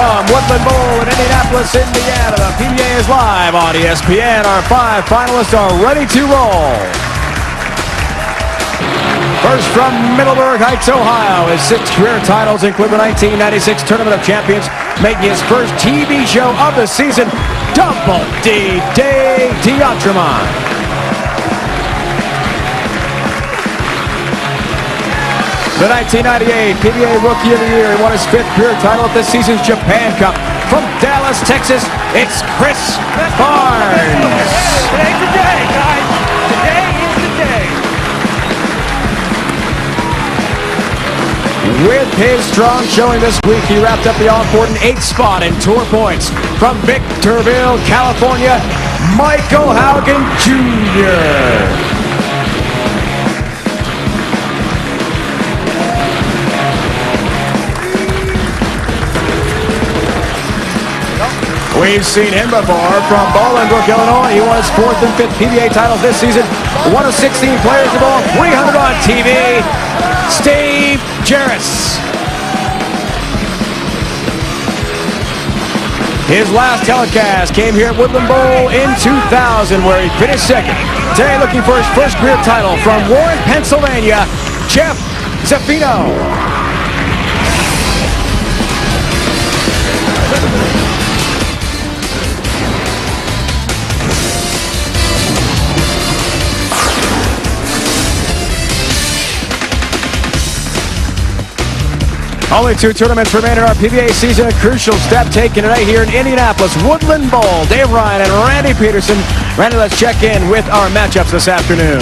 From Woodland Bowl in Indianapolis, Indiana, the PBA is live on ESPN. Our 5 finalists are ready to roll. First from Middleburg Heights, Ohio, his 6 career titles include the 1996 Tournament of Champions, making his first TV show of the season, Double D, Dave D'Entremont. The 1998 PBA Rookie of the Year. He won his 5th career title at this season's Japan Cup. From Dallas, Texas, it's Chris Barnes. Today's the day, guys. Today is the day. With his strong showing this week, he wrapped up the all-important 8th spot in tour points. From Victorville, California, Michael Haugen Jr. We've seen him before from Bolingbrook, Illinois. He won his 4th and 5th PBA titles this season. One of 16 players to ball 300 on TV. Steve Jaros. His last telecast came here at Woodland Bowl in 2000, where he finished 2nd. Today, looking for his first career title from Warren, Pennsylvania, Jeff Zaffino. Only 2 tournaments remain in our PBA season. A crucial step taken today here in Indianapolis. Woodland Bowl. Dave Ryan and Randy Peterson. Randy, let's check in with our matchups this afternoon.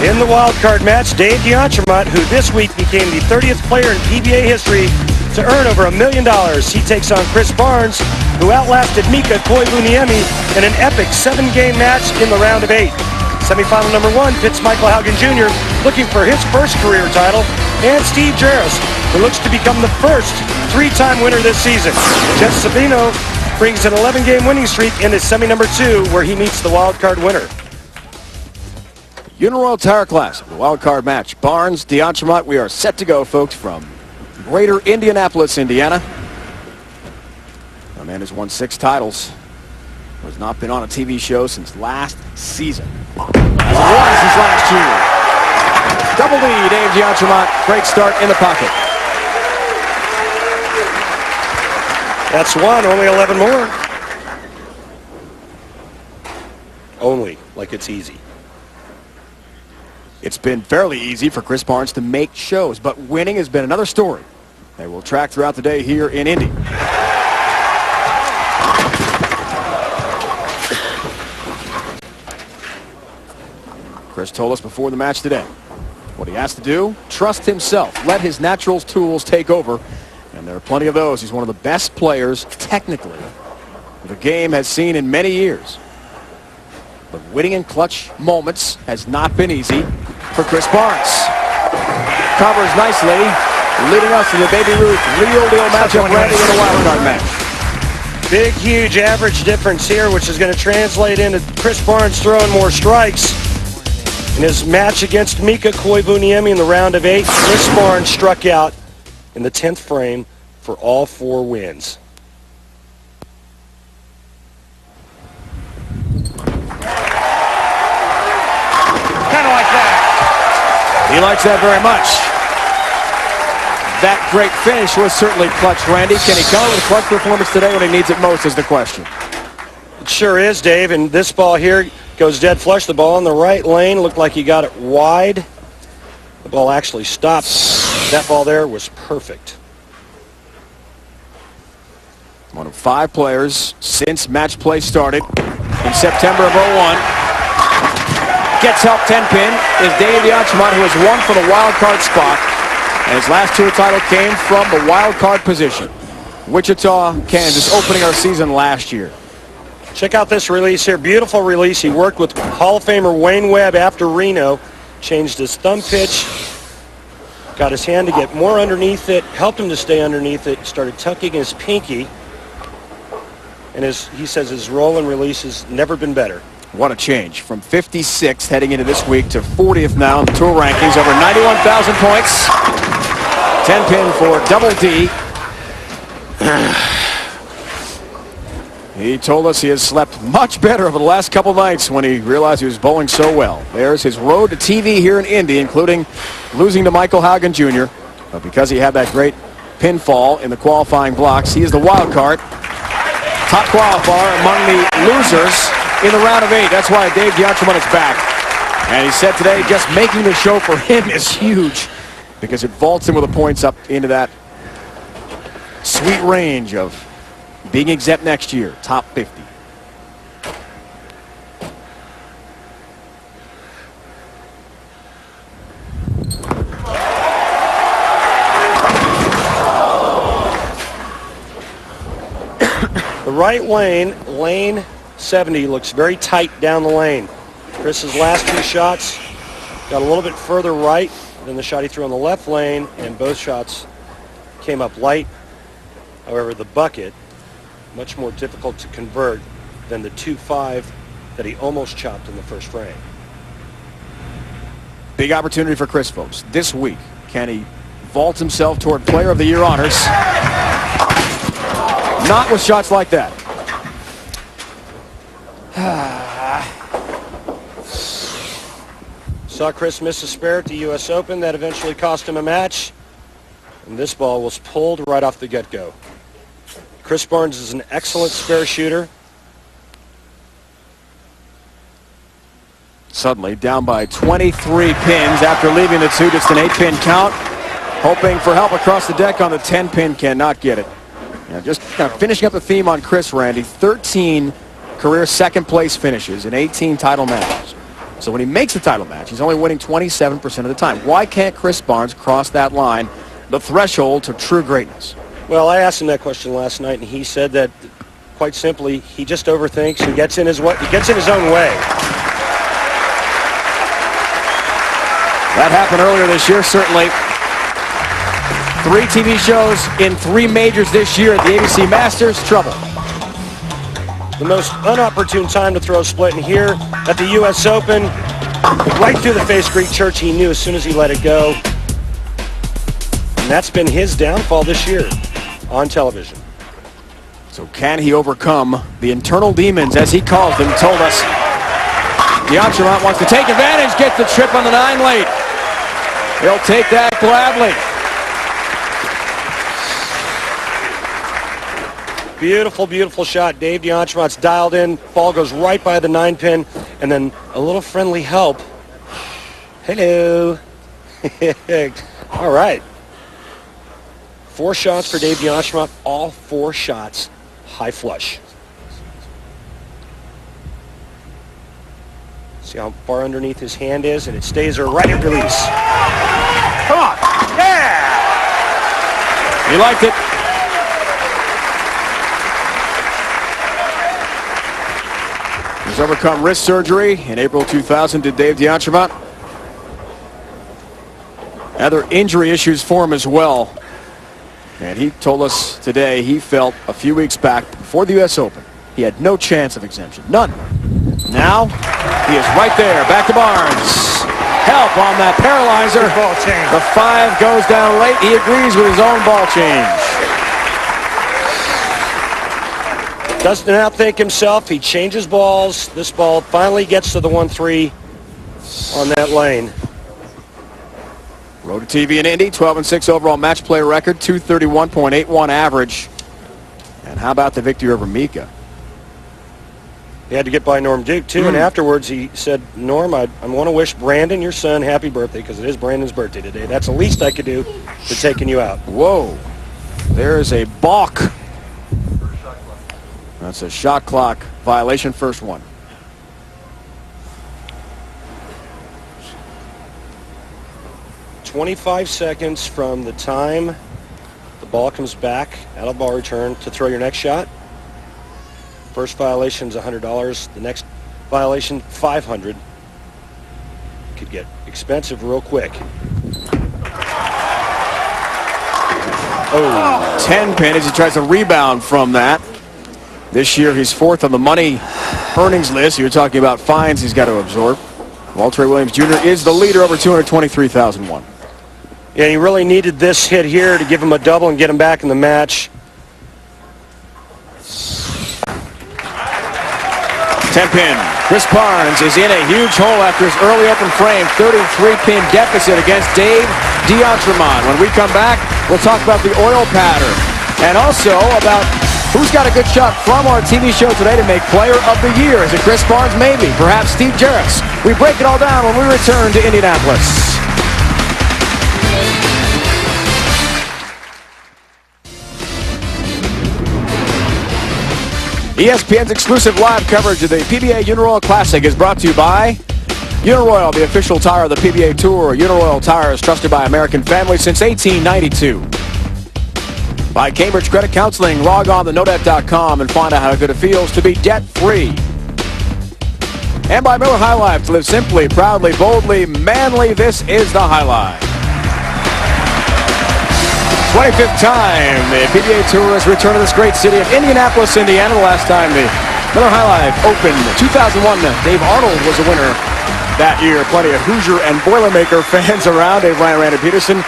In the wild card match, Dave D'Entremont, who this week became the 30th player in PBA history to earn over $1 million. He takes on Chris Barnes, who outlasted Mika Koivuniemi in an epic 7-game match in the round of 8. Semifinal number 1 pits Michael Haugen Jr. looking for his first career title, and Steve Jaros, who looks to become the first 3-time winner this season. Jeff Zaffino brings an 11-game winning streak into semi number 2, where he meets the wild card winner. Uniroyal Tire Classic, the wild card match. Barnes, D'Entremont, we are set to go, folks, from greater Indianapolis, Indiana. A man has won 6 titles. Has not been on a TV show since last season. As it was since last year. Double D, Dave D'Entremont. Great start in the pocket. That's 1, only 11 more. Only, like it's easy. It's been fairly easy for Chris Barnes to make shows, but winning has been another story that we'll track throughout the day here in Indy. Chris told us before the match today what he has to do: trust himself, let his natural tools take over, and there are plenty of those. He's one of the best players technically the game has seen in many years, but winning in clutch moments has not been easy for Chris Barnes. Covers nicely, leading us to the Baby Ruth real deal matchup, Randy, in a wild card match. Big, huge average difference here, which is going to translate into Chris Barnes throwing more strikes. In his match against Mika Koivuniemi in the round of 8, Chris Barnes struck out in the 10th frame for all 4 wins. Kind of like that. He likes that very much. That great finish was certainly clutch, Randy. Can he come with a clutch performance today when he needs it most is the question. It sure is, Dave, and this ball here goes dead flush. The ball in the right lane looked like he got it wide. The ball actually stopped. That ball there was perfect. One of 5 players since match play started in September of 01. Gets help 10-pin is Dave D'Entremont, who has won for the wild card spot. And his last tour title came from the wild card position. Wichita, Kansas, opening our season last year. Check out this release here. Beautiful release. He worked with Hall of Famer Wayne Webb after Reno. Changed his thumb pitch. Got his hand to get more underneath it. Helped him to stay underneath it. Started tucking his pinky. And he says his roll and release has never been better. What a change from 56th heading into this week to 40th now in the tour rankings. Over 91,000 points. 10-pin for Double D. He told us he has slept much better over the last couple nights when he realized he was bowling so well. There's his road to TV here in Indy, including losing to Michael Haugen Jr. But because he had that great pinfall in the qualifying blocks, he is the wild card. Top qualifier among the losers in the round of 8. That's why Dave DiAntromont is back. And he said today just making the show for him is huge because it vaults him with the points up into that sweet range of being exempt next year, top 50. The right lane, lane 70, looks very tight down the lane. Chris's last 2 shots got a little bit further right than the shot he threw on the left lane, and both shots came up light. However, the bucket, much more difficult to convert than the 2-5 that he almost chopped in the first frame. Big opportunity for Chris, folks. This week, can he vault himself toward Player of the Year honors? Not with shots like that. Saw Chris miss a spare at the U.S. Open. That eventually cost him a match. And this ball was pulled right off the get-go. Chris Barnes is an excellent spare shooter. Suddenly down by 23 pins after leaving the 2, just an 8-pin count. Hoping for help across the deck on the 10-pin, cannot get it. Yeah, just kind of finishing up the theme on Chris, Randy. 13 career second-place finishes in 18 title matches. So when he makes a title match, he's only winning 27% of the time. Why can't Chris Barnes cross that line, the threshold to true greatness? Well, I asked him that question last night, and he said that, quite simply, he just overthinks. He gets in his way. He gets in his own way. That happened earlier this year, certainly. 3 TV shows in 3 majors this year at the ABC Masters. Trouble. The most unopportune time to throw a split, and here at the U.S. Open, right through the face, Greek Church, he knew as soon as he let it go. And that's been his downfall this year on television. So can he overcome the internal demons, as he calls them, told us? DiAntromont wants to take advantage, gets the trip on the 9 late. He'll take that gladly. Beautiful, beautiful shot. Dave DiAntromont's dialed in. Ball goes right by the 9-pin, and then a little friendly help. Hello. All right. 4 shots for Dave DiAntromont. All 4 shots high flush. See how far underneath his hand is, and it stays there right at release. Come on. Yeah! He liked it. He's overcome wrist surgery in April 2000, did Dave DiAntromont. Other injury issues for him as well. And he told us today he felt a few weeks back before the U.S. Open he had no chance of exemption. None. Now he is right there. Back to Barnes. Help on that paralyzer. Ball change. The 5 goes down late. He agrees with his own ball change. Doesn't outthink himself. He changes balls. This ball finally gets to the 1-3 on that lane. Road to TV in Indy, 12-6 overall match play record, 231.81 average. And how about the victory over Mika? He had to get by Norm Duke, too, and afterwards he said, Norm, I want to wish Brandon, your son, happy birthday, because it is Brandon's birthday today. That's the least I could do for taking you out. Whoa. There's a balk. That's a shot clock violation, first one. "25 seconds from the time the ball comes back out of ball return to throw your next shot. First violation is $100. The next violation, $500. Could get expensive real quick. Oh, 10 pin as he tries to rebound from that. This year he's 4th on the money earnings list. You're talking about fines he's got to absorb. Walter Williams Jr. is the leader, over $223,001. Yeah, he really needed this hit here to give him a double and get him back in the match. 10-pin. Chris Barnes is in a huge hole after his early open frame. 33-pin deficit against Dave D'Entremont. When we come back, we'll talk about the oil pattern and also about who's got a good shot from our TV show today to make Player of the Year. Is it Chris Barnes? Maybe. Perhaps Steve Jaros. We break it all down when we return to Indianapolis. ESPN's exclusive live coverage of the PBA Uniroyal Classic is brought to you by Uniroyal, the official tire of the PBA Tour. Uniroyal tires trusted by American families since 1892. By Cambridge Credit Counseling. Log on to nodet.com and find out how good it feels to be debt-free. And by Miller High Life, to live simply, proudly, boldly, manly. This is the High Life. 25th time the PBA Tour has returned to this great city of Indianapolis, Indiana. The last time the Miller High Life opened, 2001, Dave Arnold was the winner that year. Plenty of Hoosier and Boilermaker fans around. Dave Ryan, Randy Peterson,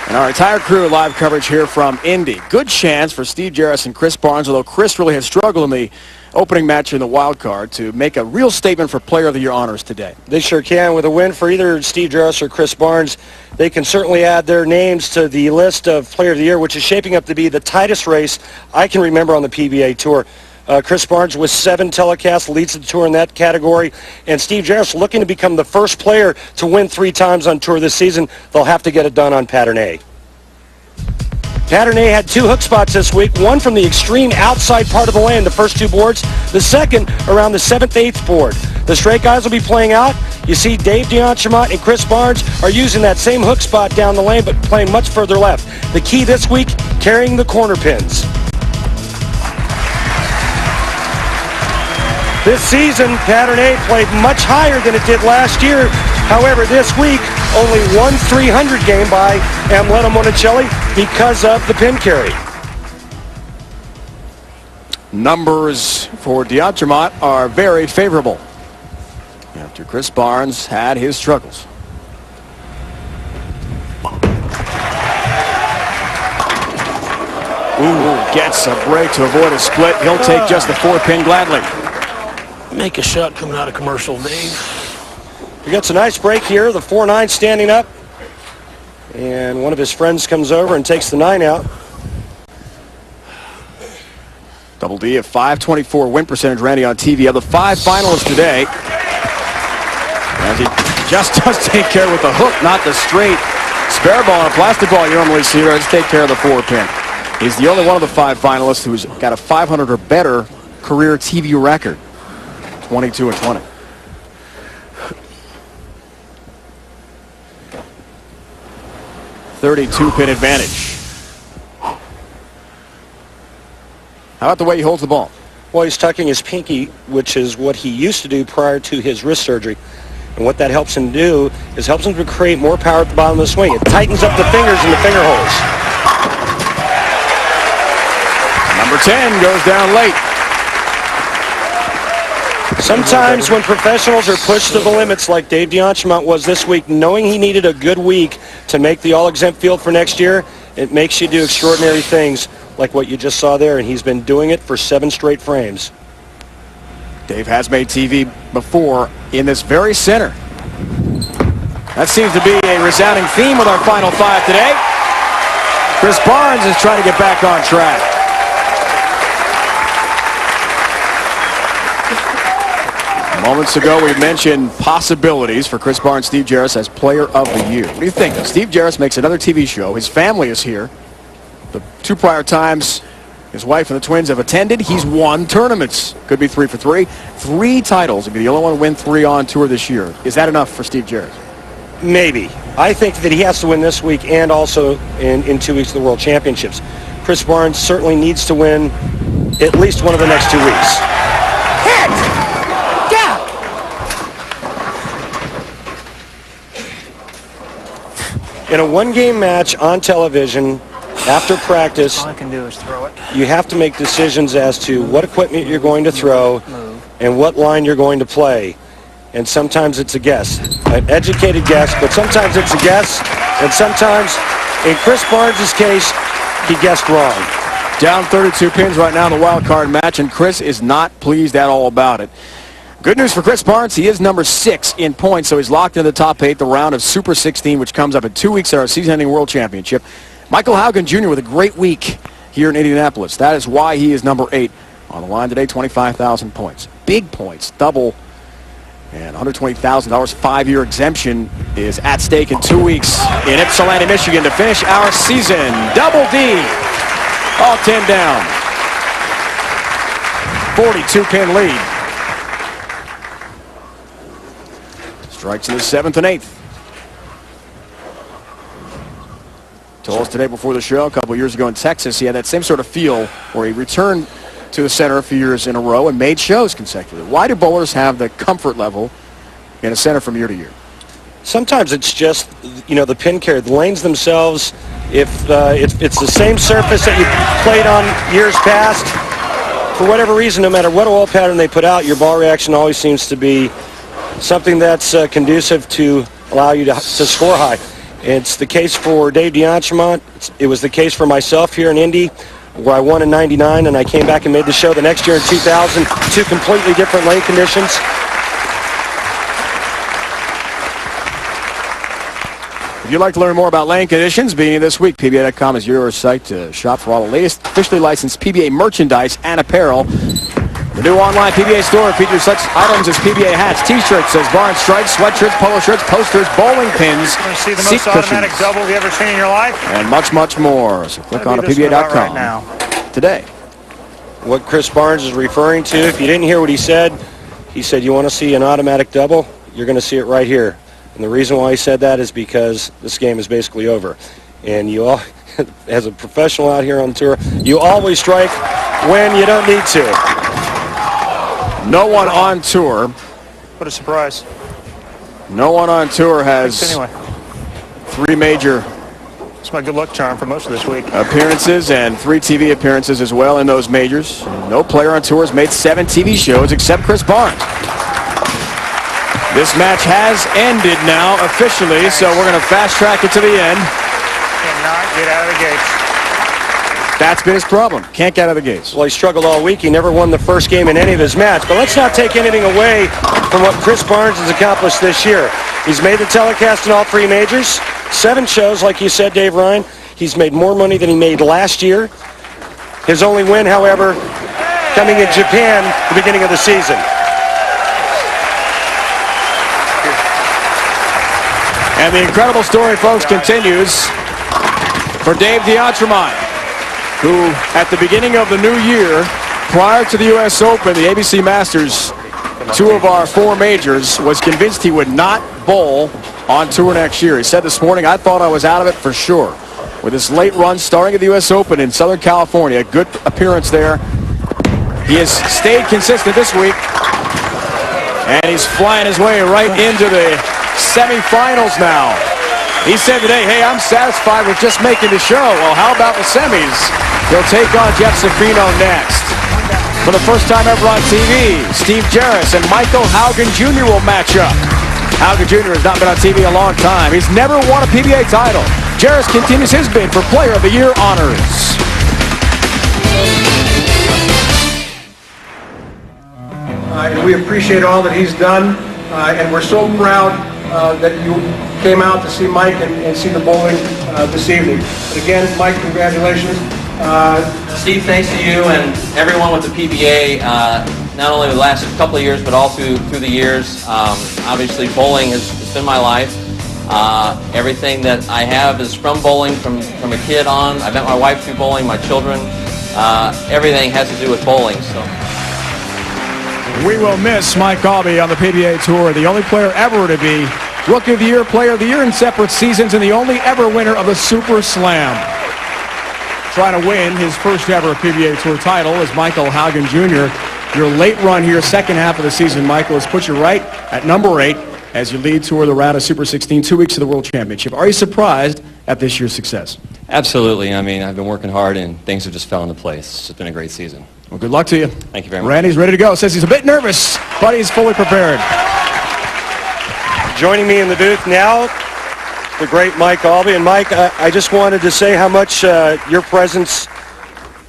and our entire crew live coverage here from Indy. Good chance for Steve Jaros and Chris Barnes, although Chris really has struggled in the opening match in the wild card, to make a real statement for Player of the Year honors today. They sure can. With a win for either Steve Jaros or Chris Barnes, they can certainly add their names to the list of Player of the Year, which is shaping up to be the tightest race I can remember on the PBA Tour. Chris Barnes with 7 telecasts leads the tour in that category, and Steve Jaros looking to become the first player to win 3 times on tour this season. They'll have to get it done on pattern A. Pattern A had 2 hook spots this week, one from the extreme outside part of the lane, the first 2 boards, the second around the 7th, 8th board. The straight guys will be playing out. You see Dave D'Entremont and Chris Barnes are using that same hook spot down the lane, but playing much further left. The key this week, carrying the corner pins. This season, Pattern A played much higher than it did last year. However, this week, only one 300 game by Amleto Monticelli because of the pin carry. Numbers for D'Entremont are very favorable after Chris Barnes had his struggles. Ooh, gets a break to avoid a split. He'll take just the 4-pin gladly. Make a shot coming out of commercial, Dave. He gets a nice break here. The 4-9 standing up. And one of his friends comes over and takes the 9 out. Double D of 524 win percentage, Randy, on TV. Of the 5 finalists today, as he just does take care with the hook, not the straight spare ball and a plastic ball you normally see. Let's take care of the 4-pin. He's the only one of the 5 finalists who's got a 500 or better career TV record. 22-20. .32-pin advantage. How about the way he holds the ball? Well, he's tucking his pinky, which is what he used to do prior to his wrist surgery. And what that helps him do is helps him to create more power at the bottom of the swing. It tightens up the fingers and the finger holes. Number 10 goes down late. Sometimes when professionals are pushed to the limits like Dave D'Entremont was this week, knowing he needed a good week to make the all-exempt field for next year, it makes you do extraordinary things like what you just saw there, and he's been doing it for 7 straight frames. Dave has made TV before in this very center. That seems to be a resounding theme with our final 5 today. Chris Barnes is trying to get back on track. Moments ago, we mentioned possibilities for Chris Barnes, Steve Jaros as Player of the Year. What do you think? Steve Jaros makes another TV show. His family is here. The 2 prior times his wife and the twins have attended, he's won tournaments. Could be 3 for 3. 3 titles. He'll be the only one to win 3 on tour this year. Is that enough for Steve Jaros? Maybe. I think that he has to win this week and also in 2 weeks of the World Championships. Chris Barnes certainly needs to win at least one of the next 2 weeks. In a 1-game match on television, after practice, All I can do is throw it. you have to make decisions as to what equipment you're going to throw and what line you're going to play. And sometimes it's a guess, an educated guess, but sometimes it's a guess, and sometimes, in Chris Barnes' case, he guessed wrong. Down 32 pins right now in the wild card match, and Chris is not pleased at all about it. Good news for Chris Barnes. He is number 6 in points, so he's locked into the top 8, the round of Super 16, which comes up in 2 weeks at our season-ending World Championship. Michael Haugen Jr. with a great week here in Indianapolis. That is why he is number 8 on the line today, 25,000 points. Big points, double, and $120,000 5-year exemption is at stake in 2 weeks in Ypsilanti, Michigan to finish our season. Double D, all 10 down. 42-pin lead. Strikes in the 7th and 8th. Told us today before the show, a couple years ago in Texas, he had that same sort of feel where he returned to the center a few years in a row and made shows consecutively. Why do bowlers have the comfort level in a center from year to year? Sometimes it's just, the pin carry, the lanes themselves. If it's the same surface that you played on years past, for whatever reason, no matter what oil pattern they put out, your ball reaction always seems to be something that's conducive to allow you to score high. It's the case for Dave DeAntremont. It was the case for myself here in Indy, where I won in '99, and I came back and made the show the next year in 2000. 2 completely different lane conditions. If you'd like to learn more about lane conditions, beginning this week, PBA.com is your site to shop for all the latest officially licensed PBA merchandise and apparel. The new online PBA store features such items as PBA hats, T-shirts, says Barnes stripes, sweatshirts, polo shirts, posters, bowling pins, You want to see the seat most automatic cushions, double you ever seen in your life? and much, much more. So click on to That'd be this one about PBA.com right now. today. What Chris Barnes is referring to, if you didn't hear what he said, you want to see an automatic double, you're going to see it right here. And the reason why he said that is because this game is basically over. And you all, as a professional out here on tour, you always strike when you don't need to. No one on tour. What a surprise. No one on tour has Anyway, 3 major it's my good luck charm for most of this week. appearances and 3 TV appearances as well in those majors. No player on tour has made 7 TV shows except Chris Barnes. This match has ended now officially, so we're going to fast track it to the end. Cannot get out of the gates. That's been his problem. Can't get out of the gates. Well, he struggled all week. He never won the first game in any of his matches. But let's not take anything away from what Chris Barnes has accomplished this year. He's made the telecast in all 3 majors. 7 shows, like you said, Dave Ryan. He's made more money than he made last year. His only win, however, coming in Japan at the beginning of the season. And the incredible story, folks, continues for Dave DeAntremont, who at the beginning of the new year, prior to the U.S. Open, the ABC Masters, 2 of our 4 majors, was convinced he would not bowl on tour next year. He said this morning, I thought I was out of it for sure. With his late run starting at the U.S. Open in Southern California, a good appearance there. He has stayed consistent this week, and he's flying his way right into the semifinals now. He said today, hey, I'm satisfied with just making the show. Well, how about the semis? He'll take on Jeff Zaffino next. For the first time ever on TV, Steve Jaros and Michael Haugen Jr. will match up. Haugen Jr. has not been on TV a long time. He's never won a PBA title. Jaros continues his bid for Player of the Year honors. We appreciate all that he's done, and we're so proud that you came out to see Mike and see the bowling this evening. But again, Mike, congratulations. Steve, thanks to you and everyone with the PBA, not only the last couple of years, but all through the years. Obviously, bowling has been my life. Everything that I have is from bowling, from a kid on. I met my wife through bowling, my children. Everything has to do with bowling. So. We will miss Mike Aubie on the PBA Tour, the only player ever to be Rookie of the Year, Player of the Year in separate seasons, and the only ever winner of the Super Slam. Trying to win his first ever PBA Tour title is Michael Haugen Jr. Your late run here, second half of the season, Michael, has put you right at number 8 as you lead toward the round of Super 16, 2 weeks of the World Championship. Are you surprised at this year's success? Absolutely. I mean, I've been working hard and things have just fell into place. It's been a great season. Well, good luck to you. Thank you very much. Randy's ready to go. Says he's a bit nervous, but he's fully prepared. Joining me in the booth now, the great Mike Aubie. And Mike, I just wanted to say how much your presence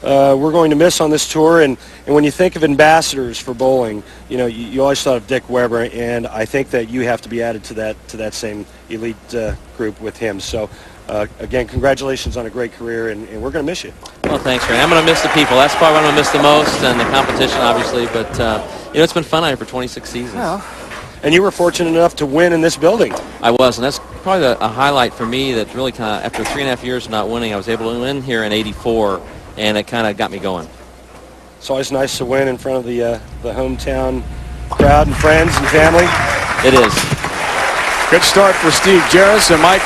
we're going to miss on this tour. And when you think of ambassadors for bowling, you know, you always thought of Dick Weber, and I think that you have to be added to that same elite group with him. So, again, congratulations on a great career, and we're going to miss you. Well, thanks, Randy. I'm going to miss the people. That's probably what I'm going to miss the most, and the competition, obviously. But, you know, it's been fun out here for 26 seasons. Yeah. And you were fortunate enough to win in this building. I was, and that's probably a highlight for me that really kind of, after 3.5 years of not winning, I was able to win here in '84, and it kind of got me going. It's always nice to win in front of the hometown crowd and friends and family. It is. Good start for Steve Jaros. And Mike,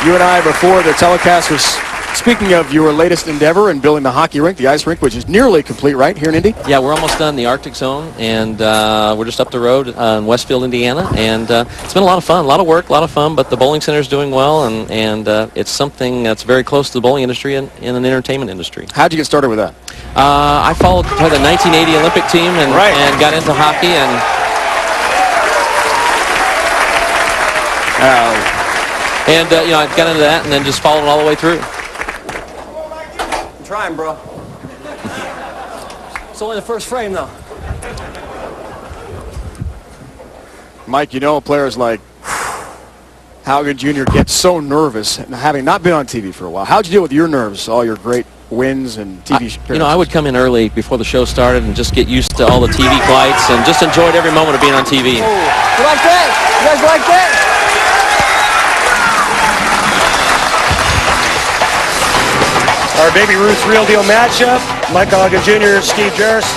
you and I, before the telecast, was speaking of your latest endeavor in building the hockey rink, the ice rink, which is nearly complete, right, here in Indy? Yeah, we're almost done the Arctic Zone, and we're just up the road in Westfield, Indiana, and it's been a lot of fun, a lot of work, a lot of fun, but the bowling center is doing well, and it's something that's very close to the bowling industry and in an entertainment industry. How'd you get started with that? I followed the 1980 Olympic team and got into hockey, and you know, I got into that and then just followed it all the way through. I'm trying, bro. It's only the first frame, though. Mike, you know, players like Haugen Jr. get so nervous, having not been on TV for a while. How'd you deal with your nerves, all your great wins and TV appearances? You know, I would come in early before the show started and just get used to all the TV lights and just enjoyed every moment of being on TV. Oh, you like that? You guys like that? Our Baby Ruth Real Deal matchup. Michael Haugen Jr., Steve Jaros.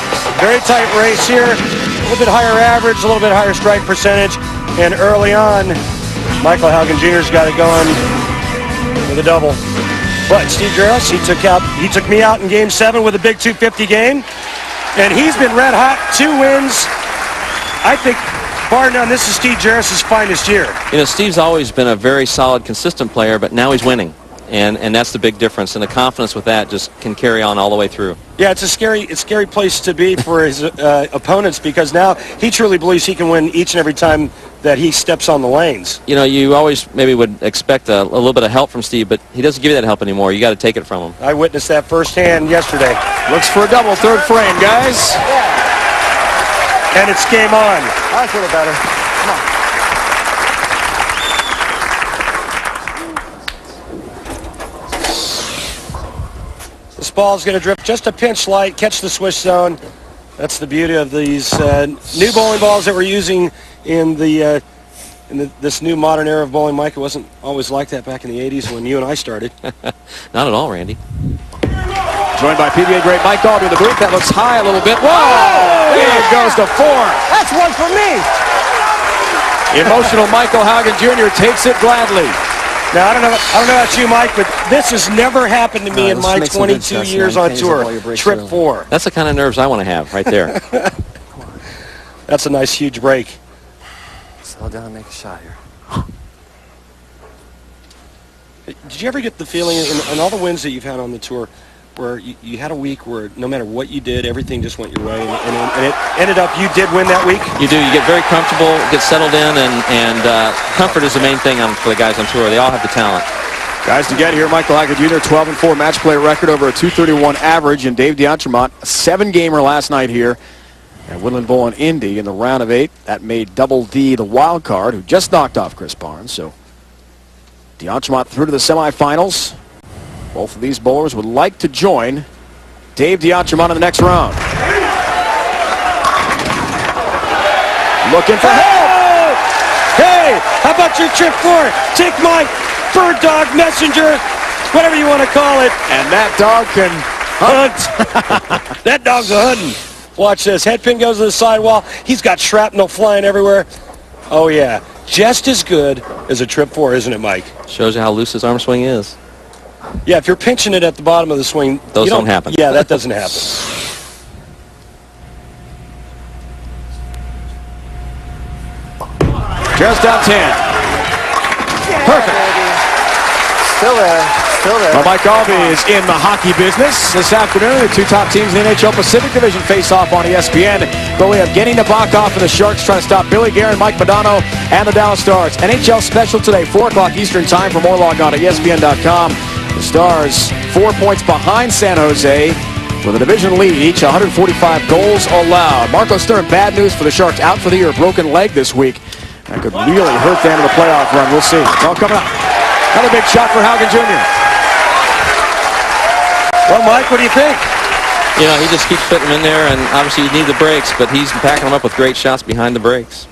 Very tight race here. A little bit higher average, a little bit higher strike percentage. And early on, Michael Haugen Jr.'s got it going with a double. But Steve Jaros, he took me out in Game 7 with a big 250 game. And he's been red hot. 2 wins. I think, bar none, this is Steve Jaros' finest year. You know, Steve's always been a very solid, consistent player, but now he's winning. And that's the big difference, and the confidence with that just can carry on all the way through. Yeah, it's a scary place to be for his opponents, because now he truly believes he can win each and every time that he steps on the lanes. You know, you always maybe would expect a little bit of help from Steve, but he doesn't give you that help anymore. You got to take it from him. I witnessed that firsthand yesterday. Looks for a double, third frame, guys. And it's game on. That's a little better. Come on. This ball's going to drift just a pinch light, catch the swish zone. That's the beauty of these new bowling balls that we're using in this new modern era of bowling. Mike, it wasn't always like that back in the 80s when you and I started. Not at all, Randy. Joined by PBA great Mike Albee in the booth. That looks high a little bit. Whoa! Here it goes to 4. That's one for me. Emotional Michael Haugen Jr. takes it gladly. Now, I don't know about you, Mike, but this has never happened to me in my 22 years on tour. Trip 4. That's the kind of nerves I want to have right there. That's a nice, huge break. Slow down and make a shot here. Did you ever get the feeling in all the wins that you've had on the tour where you had a week where no matter what you did, everything just went your way, and it ended up you did win that week? You do. You get very comfortable, get settled in, and comfort is the main thing for the guys on tour. They all have the talent. Guys, to get here, Michael Haugen Jr., 12-4 match play record over a 231 average, and Dave D'Entremont, a 7-gamer last night here at Woodland Bowl in Indy in the round of 8. That made Double D the wild card, who just knocked off Chris Barnes. So D'Entremont through to the semifinals. Both of these bowlers would like to join Dave D'Entremont in the next round. Looking for help! Hey, how about your trip 4? Take my bird dog messenger, whatever you want to call it. And that dog can hunt. That dog's a hunting. Watch this. Headpin goes to the sidewall. He's got shrapnel flying everywhere. Oh, yeah. Just as good as a trip 4, isn't it, Mike? Shows you how loose his arm swing is. Yeah, if you're pinching it at the bottom of the swing, those don't happen. Yeah, that doesn't happen. Just down 10. Perfect. Still there. Still there. Well, Mike Albee is in the hockey business this afternoon. The 2 top teams in the NHL Pacific Division face off on ESPN. But we have Getting the Bach-off and the Sharks trying to stop Billy Guerin, Mike Modano, and the Dallas Stars. NHL special today, 4 o'clock Eastern time. For more, log on to ESPN.com. The Stars 4 points behind San Jose with a division lead, each 145 goals allowed. Marco Stern, bad news for the Sharks, out for the year, broken leg this week. That could really hurt them in the playoff run. We'll see. It's all coming up. Another big shot for Haugen Jr. Well, Mike, what do you think? You know, he just keeps putting them in there, and obviously you need the breaks, but he's packing them up with great shots behind the breaks.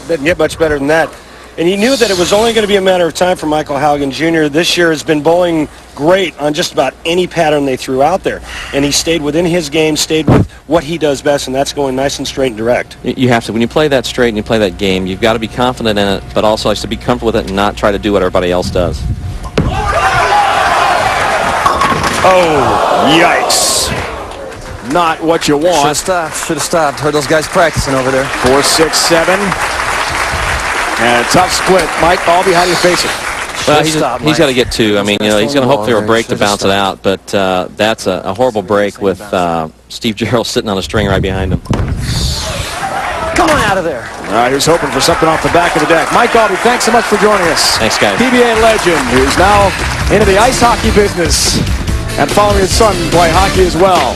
Didn't get much better than that. And he knew that it was only going to be a matter of time for Michael Haugen Jr. This year has been bowling great on just about any pattern they threw out there. And he stayed within his game, stayed with what he does best, and that's going nice and straight and direct. You have to. When you play that straight and you play that game, you've got to be confident in it, but also has to be comfortable with it and not try to do what everybody else does. Oh, yikes. Not what you want. Should have stopped. Heard those guys practicing over there. 4, 6, 7. And a tough split. Mike, Ball behind you facing. Well, he's got to get two. I mean, you know, he's going to hope for a break to bounce it out, but that's a horrible break with Steve Jaros sitting on a string right behind him. Come on out of there. Here's hoping for something off the back of the deck. Mike Albee, thanks so much for joining us. Thanks, guys. PBA legend who's now into the ice hockey business and following his son play hockey as well.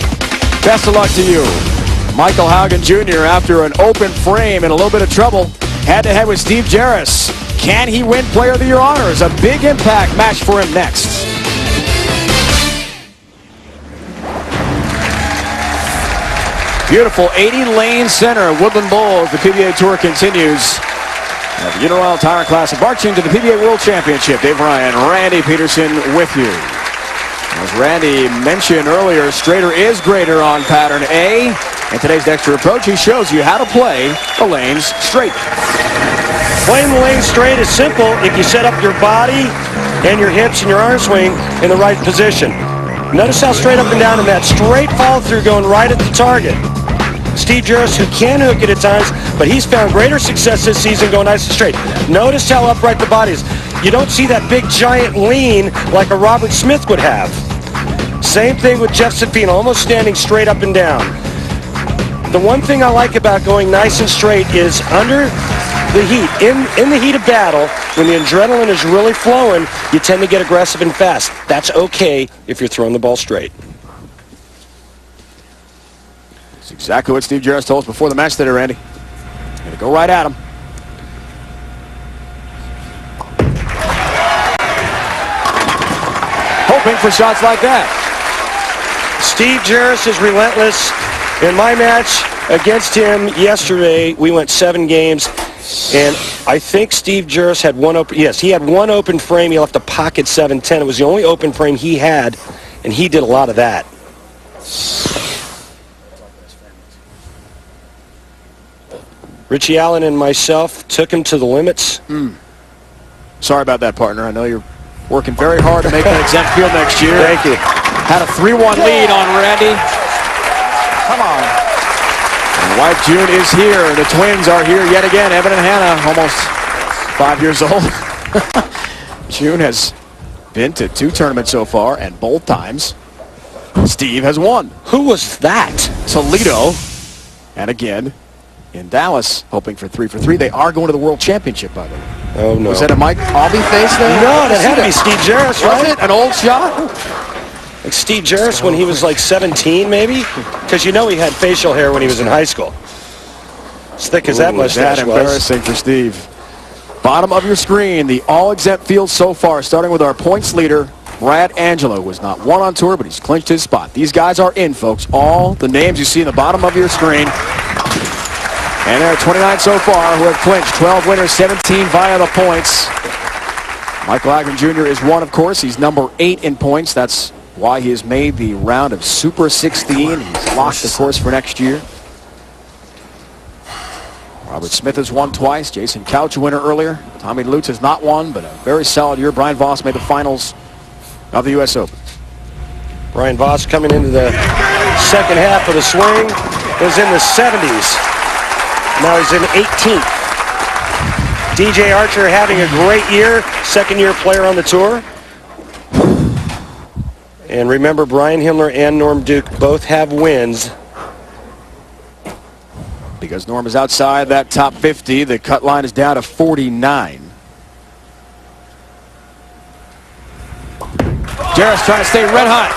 Best of luck to you. Michael Haugen Jr., after an open frame and a little bit of trouble, head-to-head with Steve Jaros. Can he win Player of the Year honors? A big impact match for him next. Beautiful 80-lane center, Woodland Bowl, as the PBA Tour continues. The Uniroyal Tire Classic, marching to the PBA World Championship. Dave Ryan, Randy Peterson with you. As Randy mentioned earlier, straighter is greater on pattern A. In today's Dexter approach, he shows you how to play the lanes straight. Playing the lane straight is simple if you set up your body and your hips and your arm swing in the right position. Notice how straight up and down in that straight follow-through going right at the target. Steve Jaros, who can hook it at times, but he's found greater success this season going nice and straight. Notice how upright the body is. You don't see that big giant lean like a Robert Smith would have. Same thing with Jeff Zaffino, almost standing straight up and down. The one thing I like about going nice and straight is under the heat, in the heat of battle, when the adrenaline is really flowing, you tend to get aggressive and fast. That's okay if you're throwing the ball straight. That's exactly what Steve Jaros told us before the match today, Randy. Gonna go right at him. Hoping for shots like that. Steve Jaros is relentless. In my match against him yesterday, we went 7 games, and I think Steve Jaros had one open. Yes, he had one open frame. He left a pocket 7-10. It was the only open frame he had, and he did a lot of that. Richie Allen and myself took him to the limits. Sorry about that, partner. I know you're working very hard to make that exempt field next year. Thank you. Had a 3-1 lead on Randy. Come on. And White June is here. The twins are here yet again. Evan and Hannah, almost 5 years old. June has been to 2 tournaments so far, and both times Steve has won. Who was that? Toledo, and again in Dallas, hoping for 3 for 3. They are going to the World Championship, by the way. Oh, no. Was that a Mike Albee face there? No, that had to be Steve Jaros, right? Was it an old shot? Like Steve Jaros when he was like 17, maybe? Because you know he had facial hair when he was in high school. As thick as that mustache that was. Embarrassing for Steve. Bottom of your screen, the all-exempt field so far, starting with our points leader, Brad Angelo, who has not won on tour, but he's clinched his spot. These guys are in, folks. All the names you see in the bottom of your screen. And there are 29 so far who have clinched. 12 winners, 17 via the points. Michael Haugen Jr. is one, of course. He's number 8 in points. That's why he has made the round of Super 16. He's locked, of course, for next year. Robert Smith has won twice. Jason Couch, a winner earlier. Tommy Lutz has not won, but a very solid year. Brian Voss made the finals of the U.S. Open. Brian Voss coming into the second half of the swing was in the 70s. Now he's in 18th. DJ Archer having a great year, second-year player on the tour. And remember, Brian Himmler and Norm Duke both have wins. Because Norm is outside that top 50, the cut line is down to 49. Jaros trying to stay red hot.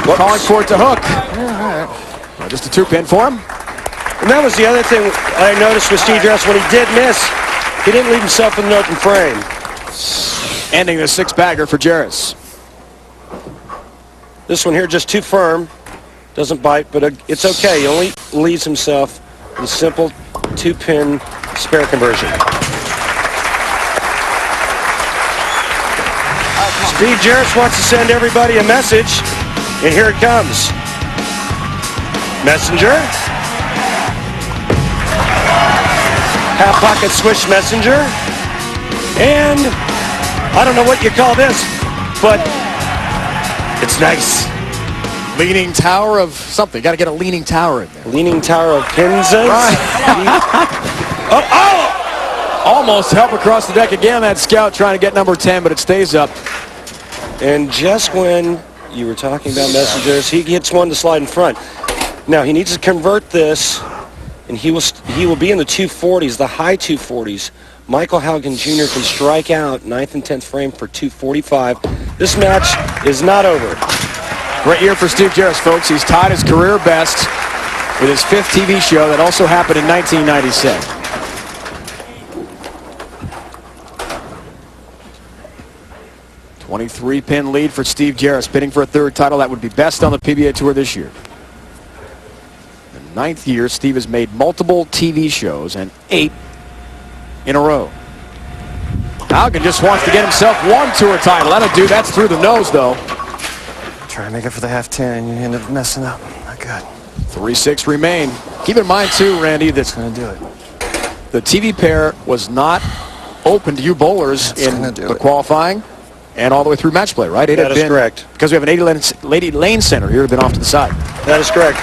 Calling for it to hook. Well, just a 2-pin for him. And that was the other thing I noticed with Steve Jaros. When he did miss, he didn't leave himself in an open frame. Ending the 6-bagger for Jaros. This one here just too firm. Doesn't bite, but it's okay. He only leaves himself with a simple 2-pin spare conversion. Steve Jaros wants to send everybody a message, and here it comes. Messenger. Half pocket swish messenger. And I don't know what you call this, but it's nice. Leaning tower of something. Got to get a leaning tower in there. Leaning tower of Pinzas. Right. Almost help across the deck again. That scout trying to get number 10, but it stays up. And just when you were talking about messengers, he gets one to slide in front. Now he needs to convert this, and he will be in the 240s, the high 240s. Michael Haugen Jr. can strike out 9th and 10th frame for 245. This match is not over. Great year for Steve Jaros, folks. He's tied his career best with his 5th TV show that also happened in 1997. 23-pin lead for Steve Jaros, bidding for a 3rd title. That would be best on the PBA Tour this year. The 9th year, Steve has made multiple TV shows and 8 in a row. Haugen just wants to get himself 1 tour title. That'll do. That's through the nose, though. Try to make it for the half 10, and you end up messing up. Not good. 3-6 remain. Keep in mind, too, Randy, that Gonna do it. the TV pair was not open to you bowlers in the qualifying and all the way through match play, right? That is correct. Because we have an 80 lane center here, been off to the side. That is correct.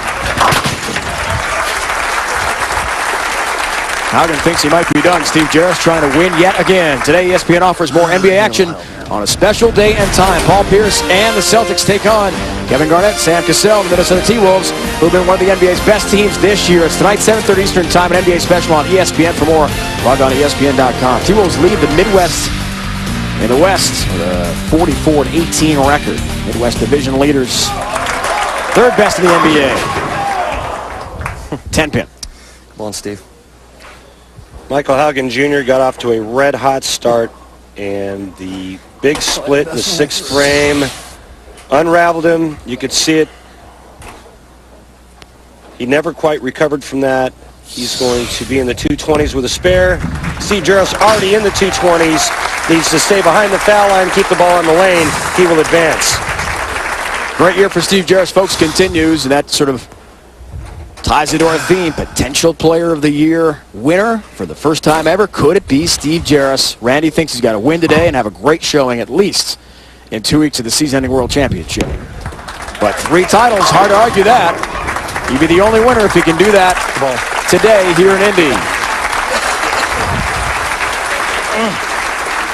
Haugen thinks he might be done. Steve Jaros trying to win yet again. Today, ESPN offers more NBA action on a special day and time. Paul Pierce and the Celtics take on Kevin Garnett, Sam Cassell, the Minnesota T-Wolves, who've been one of the NBA's best teams this year. It's tonight, 7:30 Eastern Time, an NBA special on ESPN. For more, log on to ESPN.com. T-Wolves lead the Midwest in the West with a 44-18 record. Midwest division leaders, 3rd best in the NBA. 10-pin. Come on, Steve. Michael Haugen Jr. got off to a red-hot start, and the big split in the 6th frame unraveled him. You could see it. He never quite recovered from that. He's going to be in the 220s with a spare. Steve Jaros already in the 220s. Needs to stay behind the foul line, keep the ball in the lane. He will advance. Great year for Steve Jaros, folks, continues, and that sort of ties into our theme. Potential Player of the Year winner for the first time ever. Could it be Steve Jaros? Randy thinks he's got to win today and have a great showing at least in 2 weeks of the season-ending World Championship. But 3 titles, hard to argue that. He'd be the only winner if he can do that today here in Indy.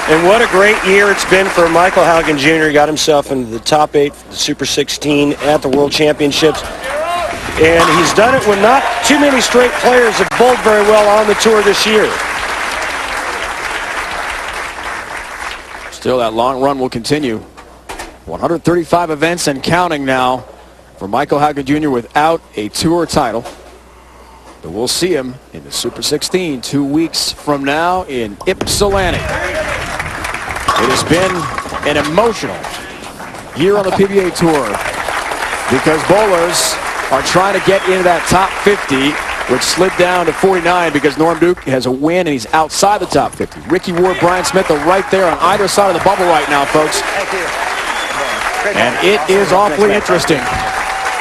And what a great year it's been for Michael Haugen Jr. He got himself into the top 8 for the Super 16 at the World Championships. And he's done it when not too many straight players have bowled very well on the tour this year. Still, that long run will continue. 135 events and counting now for Michael Haugen Jr. without a tour title. But we'll see him in the Super 16 2 weeks from now in Ypsilanti. It has been an emotional year on the PBA Tour because bowlers are trying to get into that top 50, which slid down to 49 because Norm Duke has a win and he's outside the top 50. Ricky Ward, Brian Smith are right there on either side of the bubble right now, folks. Thank you. And it is awfully interesting.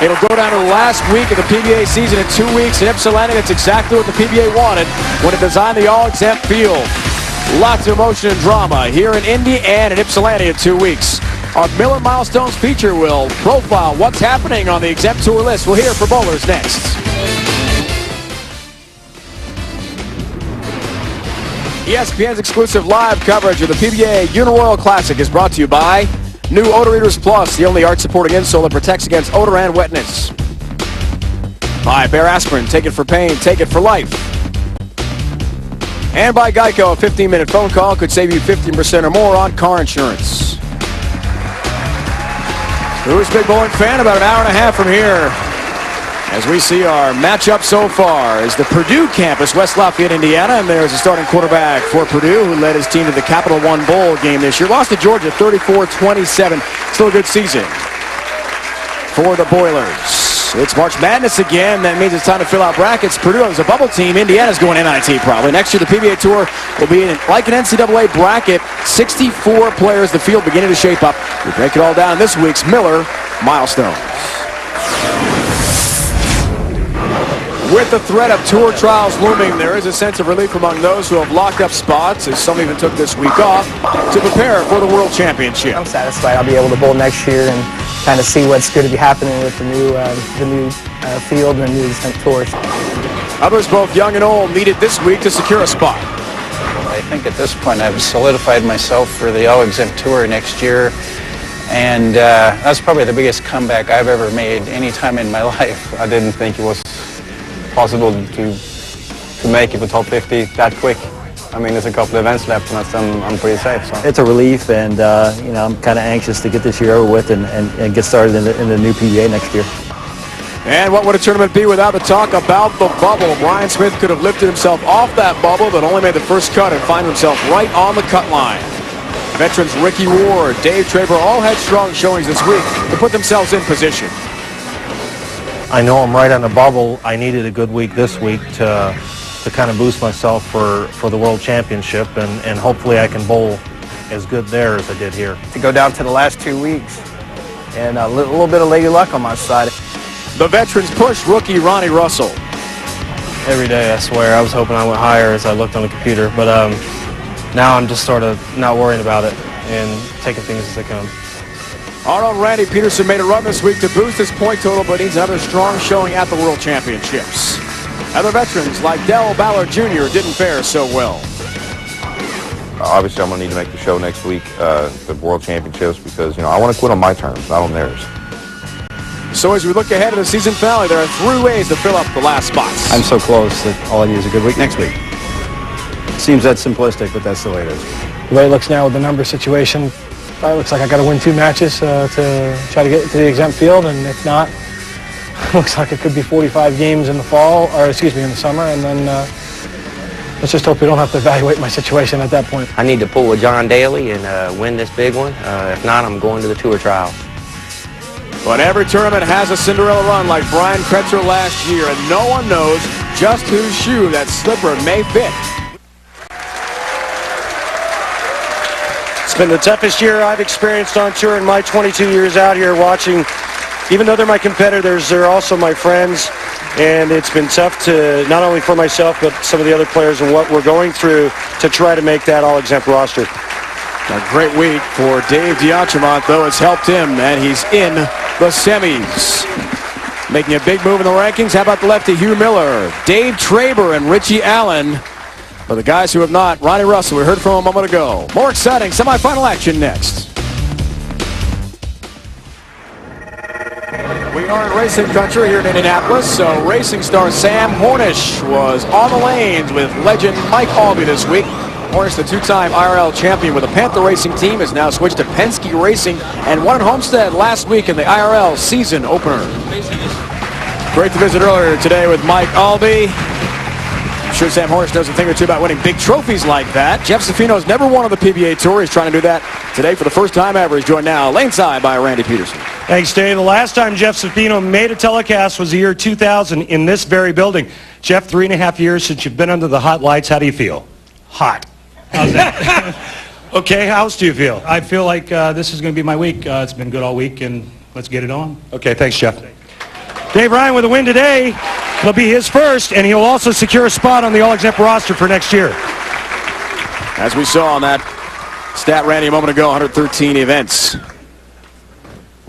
It'll go down to the last week of the PBA season in 2 weeks in Ypsilanti. That's exactly what the PBA wanted when it designed the all-exempt field. Lots of emotion and drama here in Indy and in Ypsilanti in 2 weeks. Our Miller Milestones feature will profile what's happening on the exempt tour list. We'll hear for bowlers next. ESPN's exclusive live coverage of the PBA Uniroyal Classic is brought to you by New Odor Eaters Plus, the only arch-supporting insole that protects against odor and wetness. By Bear Aspirin, take it for pain, take it for life. And by Geico, a 15-minute phone call could save you 15% or more on car insurance. Who's a big bowling fan? About an hour and a half from here. As we see our matchup so far is the Purdue campus, West Lafayette, Indiana, and there's a starting quarterback for Purdue who led his team to the Capital One Bowl game this year. Lost to Georgia 34-27. Still a good season for the Boilers. It's March Madness again. That means it's time to fill out brackets. Purdue is a bubble team. Indiana's going NIT probably. Next year, the PBA Tour will be like an NCAA bracket. 64 players. The field beginning to shape up. We break it all down in this week's Miller Milestones. With the threat of tour trials looming, there is a sense of relief among those who have locked up spots, as some even took this week off to prepare for the World Championship. I'm satisfied I'll be able to bowl next year and kind of see what's going to be happening with the new field and the new descent tours. Others, both young and old, needed this week to secure a spot. I think at this point I've solidified myself for the all-exempt tour next year, and that's probably the biggest comeback I've ever made any time in my life. I didn't think it was possible to make it to top 50 that quick. I mean, there's a couple of events left, and I'm pretty safe. So. It's a relief, and you know, I'm kind of anxious to get this year over with and get started in the new PBA next year. And what would a tournament be without the talk about the bubble? Brian Smith could have lifted himself off that bubble, but only made the first cut and find himself right on the cut line. Veterans Ricky Ward, Dave Traber all had strong showings this week to put themselves in position. I know I'm right on the bubble. I needed a good week this week to kind of boost myself for the World Championship, and hopefully I can bowl as good there as I did here. To go down to the last 2 weeks, and a little bit of lady luck on my side. The veterans push rookie Ronnie Russell. Every day, I swear, I was hoping I went higher as I looked on the computer, but now I'm just sort of not worrying about it and taking things as they come. Our own Randy Peterson made a run this week to boost his point total, but needs another strong showing at the World Championships. Other veterans like Del Ballard Jr. didn't fare so well. Obviously, I'm going to need to make the show next week, the World Championships, because, you know, I want to quit on my terms, not on theirs. So as we look ahead to the season finale, there are 3 ways to fill up the last spots. I'm so close that all I need is a good week next week. Seems that simplistic, but that's the way it is. The way it looks now with the number situation, it looks like I got to win 2 matches to try to get to the exempt field, and if not, looks like it could be 45 games in the fall, or excuse me, in the summer, and then let's just hope we don't have to evaluate my situation at that point. I need to pull a John Daly and win this big one. If not, I'm going to the tour trial. But every tournament has a Cinderella run like Brian Kretzer last year, and no one knows just whose shoe that slipper may fit. It's been the toughest year I've experienced on tour in my 22 years out here watching. Even though they're my competitors, they're also my friends, and it's been tough to, not only for myself, but some of the other players and what we're going through to try to make that all-exempt roster. A great week for Dave D'Entremont, though, has helped him, and he's in the semis. Making a big move in the rankings. How about the lefty Hugh Miller, Dave Traber, and Richie Allen? But the guys who have not, Ronnie Russell, we heard from him a moment ago. More exciting semifinal action next. We are in racing country here in Indianapolis, so racing star Sam Hornish was on the lanes with legend Mike Albee this week. Hornish, the 2-time IRL champion with the Panther Racing team, has now switched to Penske Racing and won at Homestead last week in the IRL season opener. Great to visit earlier today with Mike Albee. I'm sure Sam Hornish knows a thing or two about winning big trophies like that. Jeff Zaffino has never won on the PBA Tour. He's trying to do that today for the first time ever. He's joined now laneside by Randy Peterson. Thanks, Dave. The last time Jeff Zaffino made a telecast was the year 2000 in this very building. Jeff, 3.5 years since you've been under the hot lights. How do you feel? Hot. How's that? Okay, how else do you feel? I feel like this is going to be my week. It's been good all week, and let's get it on. Okay, thanks, Jeff. Dave Ryan with a win today. It'll be his first, and he'll also secure a spot on the all-exempt roster for next year. As we saw on that stat, Randy, a moment ago, 113 events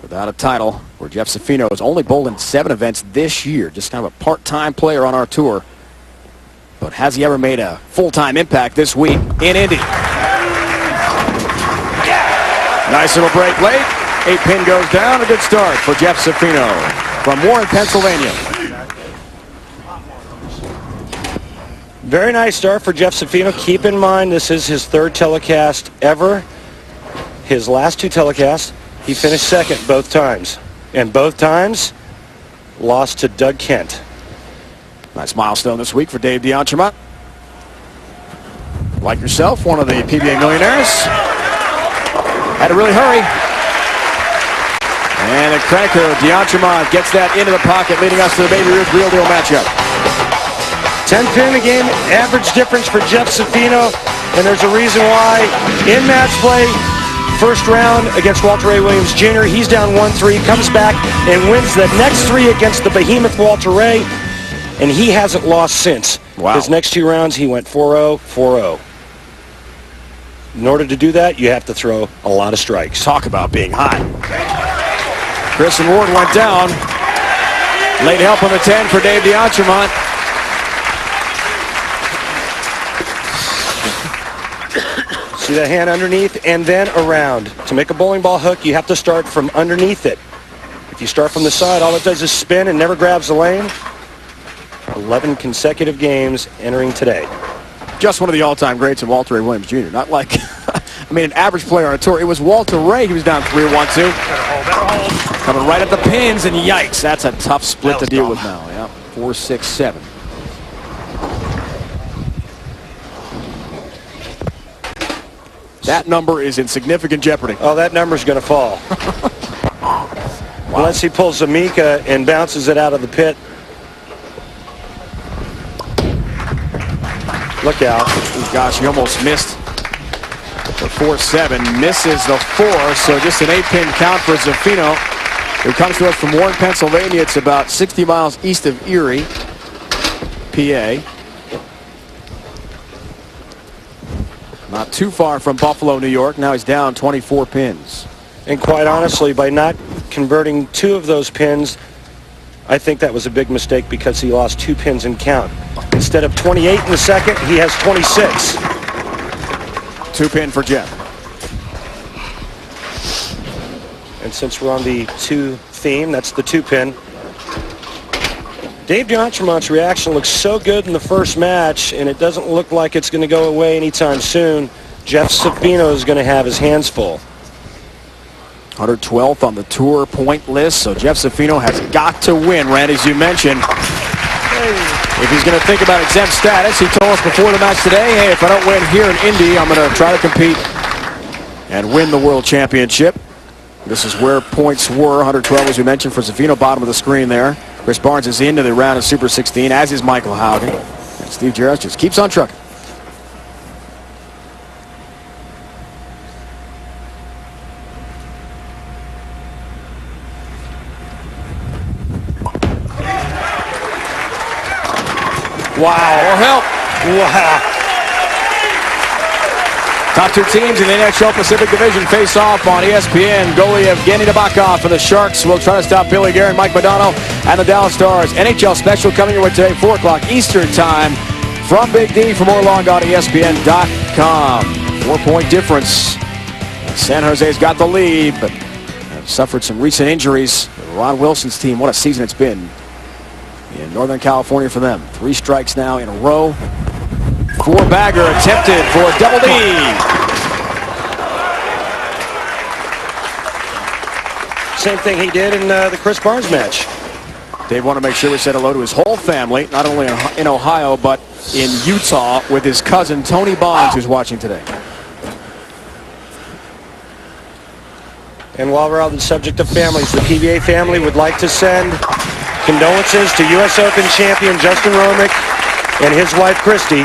without a title, where Jeff Zaffino has only bowled in 7 events this year. Just kind of a part-time player on our tour. But has he ever made a full-time impact this week in Indy? Nice little break late. 8-pin goes down. A good start for Jeff Zaffino from Warren, Pennsylvania. Very nice start for Jeff Zaffino. Keep in mind, this is his 3rd telecast ever. His last 2 telecasts He finished second both times. And both times, lost to Doug Kent. Nice milestone this week for Dave DeAntremont. Like yourself, one of the PBA millionaires. Had to really hurry. And a cranker, DeAntremont gets that into the pocket, leading us to the Baby Ruth Real Deal matchup. 10-pin a game, average difference for Jeff Zaffino. And there's a reason why in match play, first round against Walter Ray Williams Jr., he's down 1-3, comes back and wins the next 3 against the behemoth Walter Ray. And he hasn't lost since. Wow. His next 2 rounds, he went 4-0, 4-0. In order to do that, you have to throw a lot of strikes. Talk about being hot. Chris and Ward went down. Late help on the 10 for Dave DeAntremont. See that hand underneath and then around. To make a bowling ball hook, you have to start from underneath it. If you start from the side, all it does is spin and never grabs the lane. 11 consecutive games entering today. Just one of the all-time greats in Walter Ray Williams Jr. Not like, I mean, an average player on a tour. It was Walter Ray. He was down 3-1-2. Coming right at the pins, and yikes, that's a tough split to deal with now. Yeah, 4-6-7. That number is in significant jeopardy. Oh, that number's going to fall. Unless he pulls a Mika and bounces it out of the pit. Look out. Oh, gosh, he almost missed the 4-7. Misses the 4, so just an 8-pin count for Zaffino, who comes to us from Warren, Pennsylvania. It's about 60 miles east of Erie, PA. Not too far from Buffalo, New York. Now he's down 24 pins. And quite honestly, by not converting 2 of those pins, I think that was a big mistake because he lost 2 pins in count. Instead of 28 in the second, he has 26. 2-pin for Jeff. And since we're on the 2 theme, that's the 2-pin. Dave DeAntremont's reaction looks so good in the first match, and it doesn't look like it's going to go away anytime soon. Jeff Zaffino is going to have his hands full. 112th on the tour point list, so Jeff Zaffino has got to win, Randy, as you mentioned. If he's going to think about exempt status, he told us before the match today, hey, if I don't win here in Indy, I'm going to try to compete and win the World Championship. This is where points were, 112 as we mentioned for Zaffino, bottom of the screen there. Chris Barnes is into the round of Super 16, as is Michael Haugen. And Steve Jaros just keeps on trucking. Wow. More help. Wow. Top 2 teams in the NHL Pacific Division face off on ESPN. Goalie Evgeny Nabokov for the Sharks will try to stop Billy Guerin, Mike Modano, and the Dallas Stars. NHL special coming your way today, 4 o'clock Eastern time from Big D. For more, log on ESPN.com. 4-point difference. San Jose's got the lead, but have suffered some recent injuries. Ron Wilson's team, what a season it's been in Northern California for them. 3 strikes now in a row. 4-bagger attempted for a double D. Same thing he did in the Chris Barnes match. Dave wanted to make sure we said hello to his whole family, not only in Ohio, but in Utah with his cousin Tony Bonds, who's watching today. And while we're on the subject of families, the PBA family would like to send condolences to U.S. Open champion Justin Romick and his wife Christy.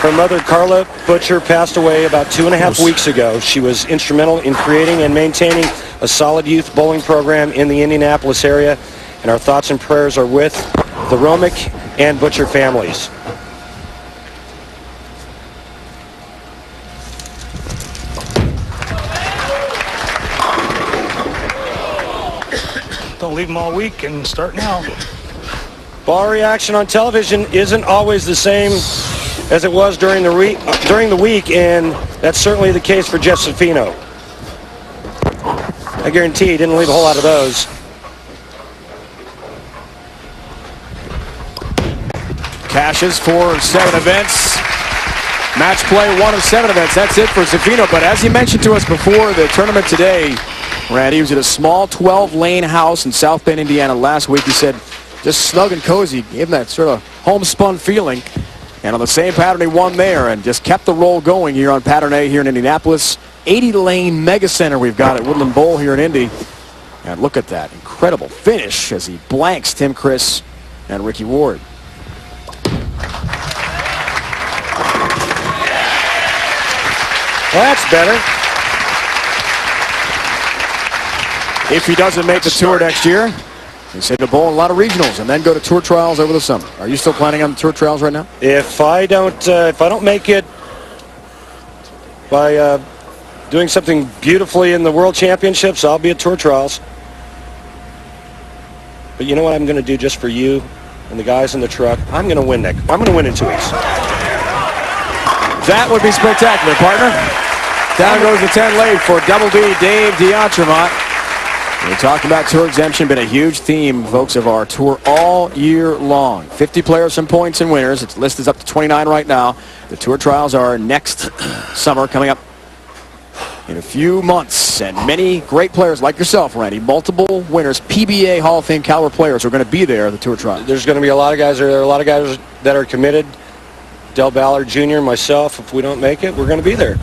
Her mother, Carla Butcher, passed away about 2.5 weeks ago. She was instrumental in creating and maintaining a solid youth bowling program in the Indianapolis area, and our thoughts and prayers are with the Romick and Butcher families. Don't leave them all week and start now. Ball reaction on television isn't always the same as it was during the week, and that's certainly the case for Jeff Zaffino. I guarantee he didn't leave a whole lot of those. Cashes for 7 events. Match play 1 of 7 events. That's it for Zaffino. But as he mentioned to us before the tournament today, Randy was at a small 12-lane house in South Bend, Indiana last week. He said just snug and cozy, gave him that sort of homespun feeling. And on the same pattern, he won there and just kept the roll going here on pattern A here in Indianapolis. 80-lane mega center we've got at Woodland Bowl here in Indy. And look at that incredible finish as he blanks Tim Chris and Ricky Ward. Well, that's better. If he doesn't make the tour next year, he said to bowl in a lot of regionals and then go to tour trials over the summer. Are you still planning on the tour trials right now? If I don't make it by doing something beautifully in the World Championships, I'll be at tour trials. But you know what I'm going to do just for you and the guys in the truck? I'm going to win, Nick. I'm going to win in 2 weeks. That would be spectacular, partner. Down goes the 10 late for Double D, Dave D'Entremont. We're talking about tour exemption, been a huge theme, folks, of our tour all year long. 50 players, some points and winners. Its list is up to 29 right now. The tour trials are next summer, coming up in a few months. And many great players like yourself, Randy, multiple winners, PBA Hall of Fame caliber players are going to be there at the tour trials. There's going to be a lot of guys. There are a lot of guys that are committed. Del Ballard Jr., myself, if we don't make it, we're going to be there.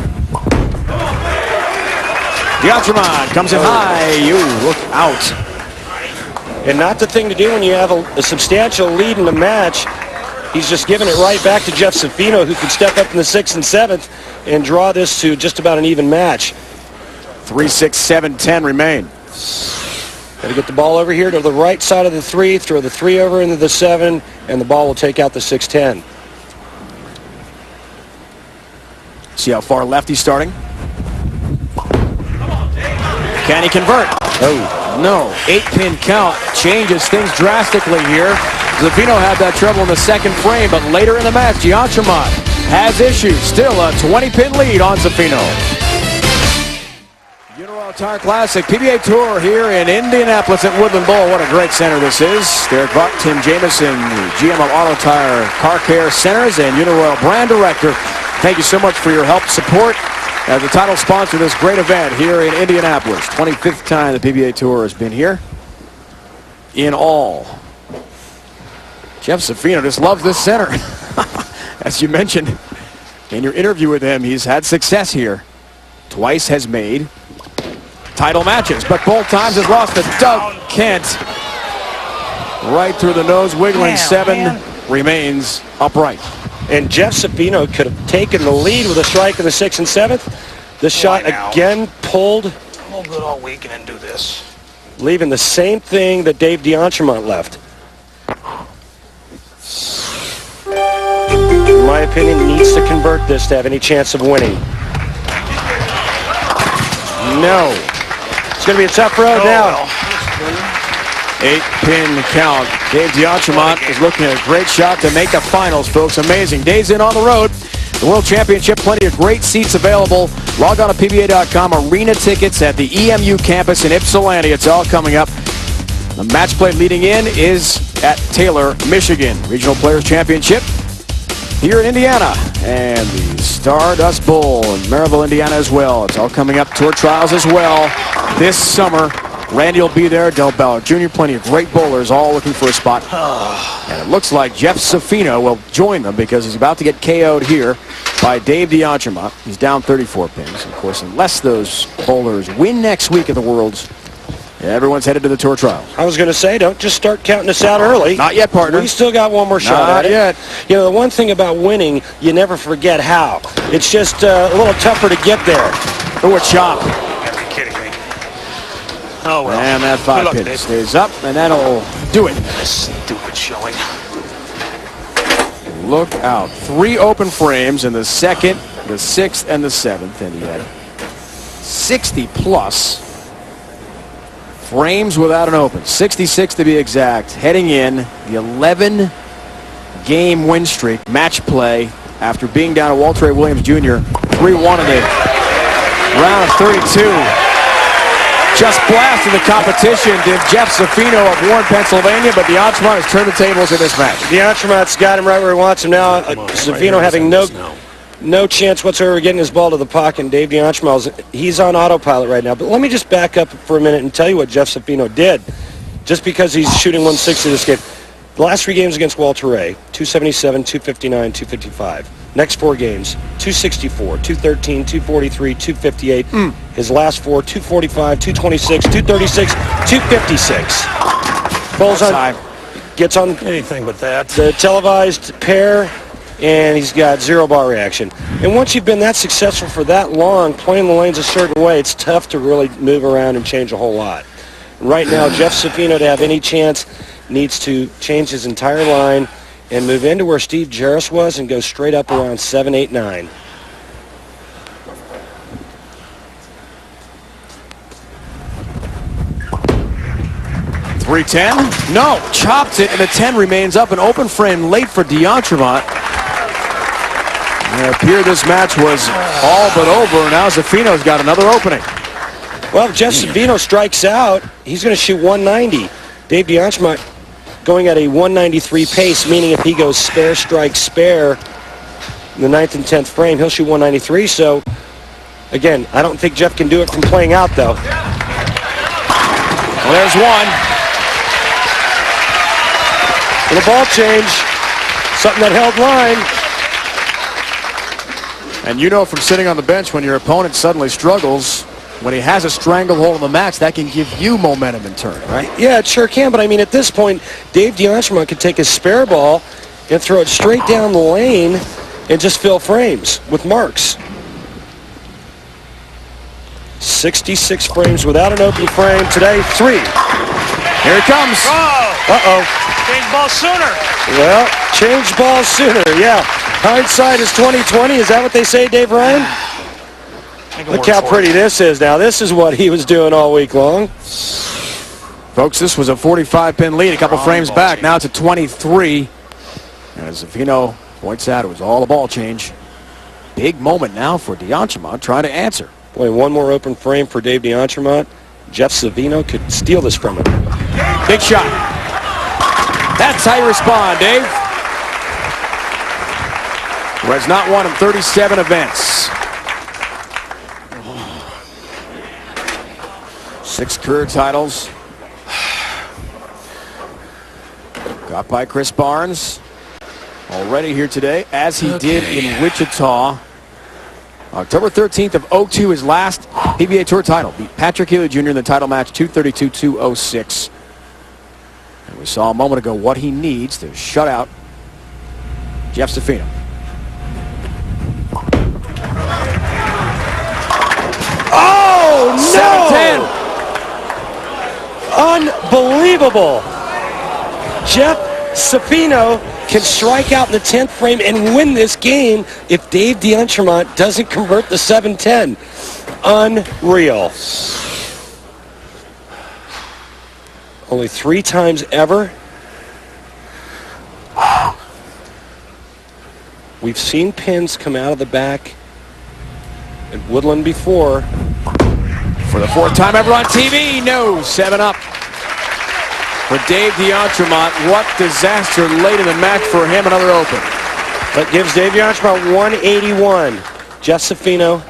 D'Entremont comes in high. You look out. And not the thing to do when you have a substantial lead in the match. He's just giving it right back to Jeff Zaffino, who can step up in the 6th and 7th and draw this to just about an even match. 3, 6, 7, 10 remain. Got to get the ball over here to the right side of the 3, throw the 3 over into the 7, and the ball will take out the 6-10. See how far left he's starting? Can he convert? Oh, no. 8-pin count changes things drastically here. Zaffino had that trouble in the second frame, but later in the match, D'Entremont has issues. Still a 20-pin lead on Zaffino. Uniroyal Classic PBA Tour here in Indianapolis at Woodland Bowl. What a great center this is. Derek Buck, Tim Jamison, the GM of Auto Tire Car Care Centers and Uniroyal Brand Director. Thank you so much for your help, support, as the title sponsor of this great event here in Indianapolis. 25th time the PBA Tour has been here in all. Jeff Zaffino just loves this center. As you mentioned in your interview with him, he's had success here. Twice has made title matches, but both times has lost to Doug Kent. Right through the nose, wiggling. 7 remains upright. And Jeff Zaffino could have taken the lead with a strike in the 6th and 7th. This shot again pulled. I'm good all week and then do this. Leaving the same thing that Dave D'Entremont left. In my opinion, needs to convert this to have any chance of winning. No. It's going to be a tough road now. Well. 8-pin count. Dave D'Entremont is looking at a great shot to make the finals, folks. Amazing. Days in on the road. The World Championship, plenty of great seats available. Log on to PBA.com. Arena tickets at the EMU campus in Ypsilanti. It's all coming up. The match play leading in is at Taylor, Michigan. Regional Players Championship here in Indiana. And the Stardust Bowl in Maryville, Indiana as well. It's all coming up. Tour trials as well this summer. Randy will be there, Del Ballard Jr., plenty of great bowlers, all looking for a spot. And it looks like Jeff Zaffino will join them because he's about to get KO'd here by Dave D'Entremont. He's down 34 pins. Of course, unless those bowlers win next week at the Worlds, everyone's headed to the tour trials. I was going to say, don't just start counting us out early. Not yet, partner. We still got one more shot at it. Not yet. You know, the one thing about winning, you never forget how. It's just a little tougher to get there. Oh, a chop. Oh, well. And that 5-pin stays up, and that'll do it. Stupid showing. Look out. 3 open frames in the 2nd, the 6th, and the 7th. And he had 60-plus frames without an open. 66 to be exact. Heading in the 11-game win streak, match play, after being down to Walter A. Williams Jr. 3-1 in the round of 32. Just blasted the competition did Jeff Zaffino of Warren, Pennsylvania, but D'Entremont has turned the tables in this match. D'Entremont's got him right where he wants him now. Zaffino having no No chance whatsoever getting his ball to the pocket. And Dave DeAngemal, he's on autopilot right now. But let me just back up for a minute and tell you what Jeff Zaffino did. Just because he's shooting 160 this game. The last 3 games against Walter Ray, 277, 259, 255. Next 4 games, 264, 213, 243, 258. His last 4, 245, 226, 236, 256. Bowls on, gets on anything but that. The televised pair, and he's got 0 bar reaction. And once you've been that successful for that long, playing the lanes a certain way, it's tough to really move around and change a whole lot. Right now, Jeff Zaffino, to have any chance, needs to change his entire line and move into where Steve Jaros was and go straight up around 7, 8, 9. .310? No, chopped it, and the 10 remains up. An open frame late for DeAngemal. It appeared this match was all but over. Now Zaffino's got another opening. Well, if Jeff Zaffino strikes out, he's going to shoot 190. Dave DeAngemal going at a 193 pace, meaning if he goes spare, strike, spare in the 9th and 10th frame, he'll shoot 193. So, again, I don't think Jeff can do it from playing out, though. Well, there's one. Little ball change. Something that held line. And you know from sitting on the bench, when your opponent suddenly struggles, when he has a stranglehold in the match, that can give you momentum in turn, right? Yeah, it sure can. But, I mean, at this point, Dave DeAngemal could take his spare ball and throw it straight down the lane and just fill frames with marks. 66 frames without an open frame. Today, 3. Here it comes. Uh-oh. Change ball sooner. Well, change ball sooner, yeah. Hindsight is 20/20. Is that what they say, Dave Ryan? Look how pretty this is now. This is what he was doing all week long. Folks, this was a 45-pin lead a couple frames back. Now it's a 23. And as Zaffino points out, it was all a ball change. Big moment now for DeAngemal trying to answer. Boy, one more open frame for Dave DeAngemal. Jeff Zaffino could steal this from him. Big shot. That's how you respond, Dave. Who has not won in 37 events. 6 career titles. Got by Chris Barnes. Already here today, as he did in Wichita. October 13th of 02, his last PBA Tour title. Beat Patrick Healy Jr. in the title match, 232-206. And we saw a moment ago what he needs to shut out Jeff Zaffino. Oh, no! 7-10. Unbelievable. Jeff Zaffino can strike out in the 10th frame and win this game if Dave DeAngemal doesn't convert the 7-10. Unreal. Only 3 times ever. We've seen pins come out of the back at Woodland before. For the 4th time ever on TV, no, 7 up. For Dave DeAngemal, what disaster late in the match for him, another open. That gives Dave DeAngemal 181. Jeff Zaffino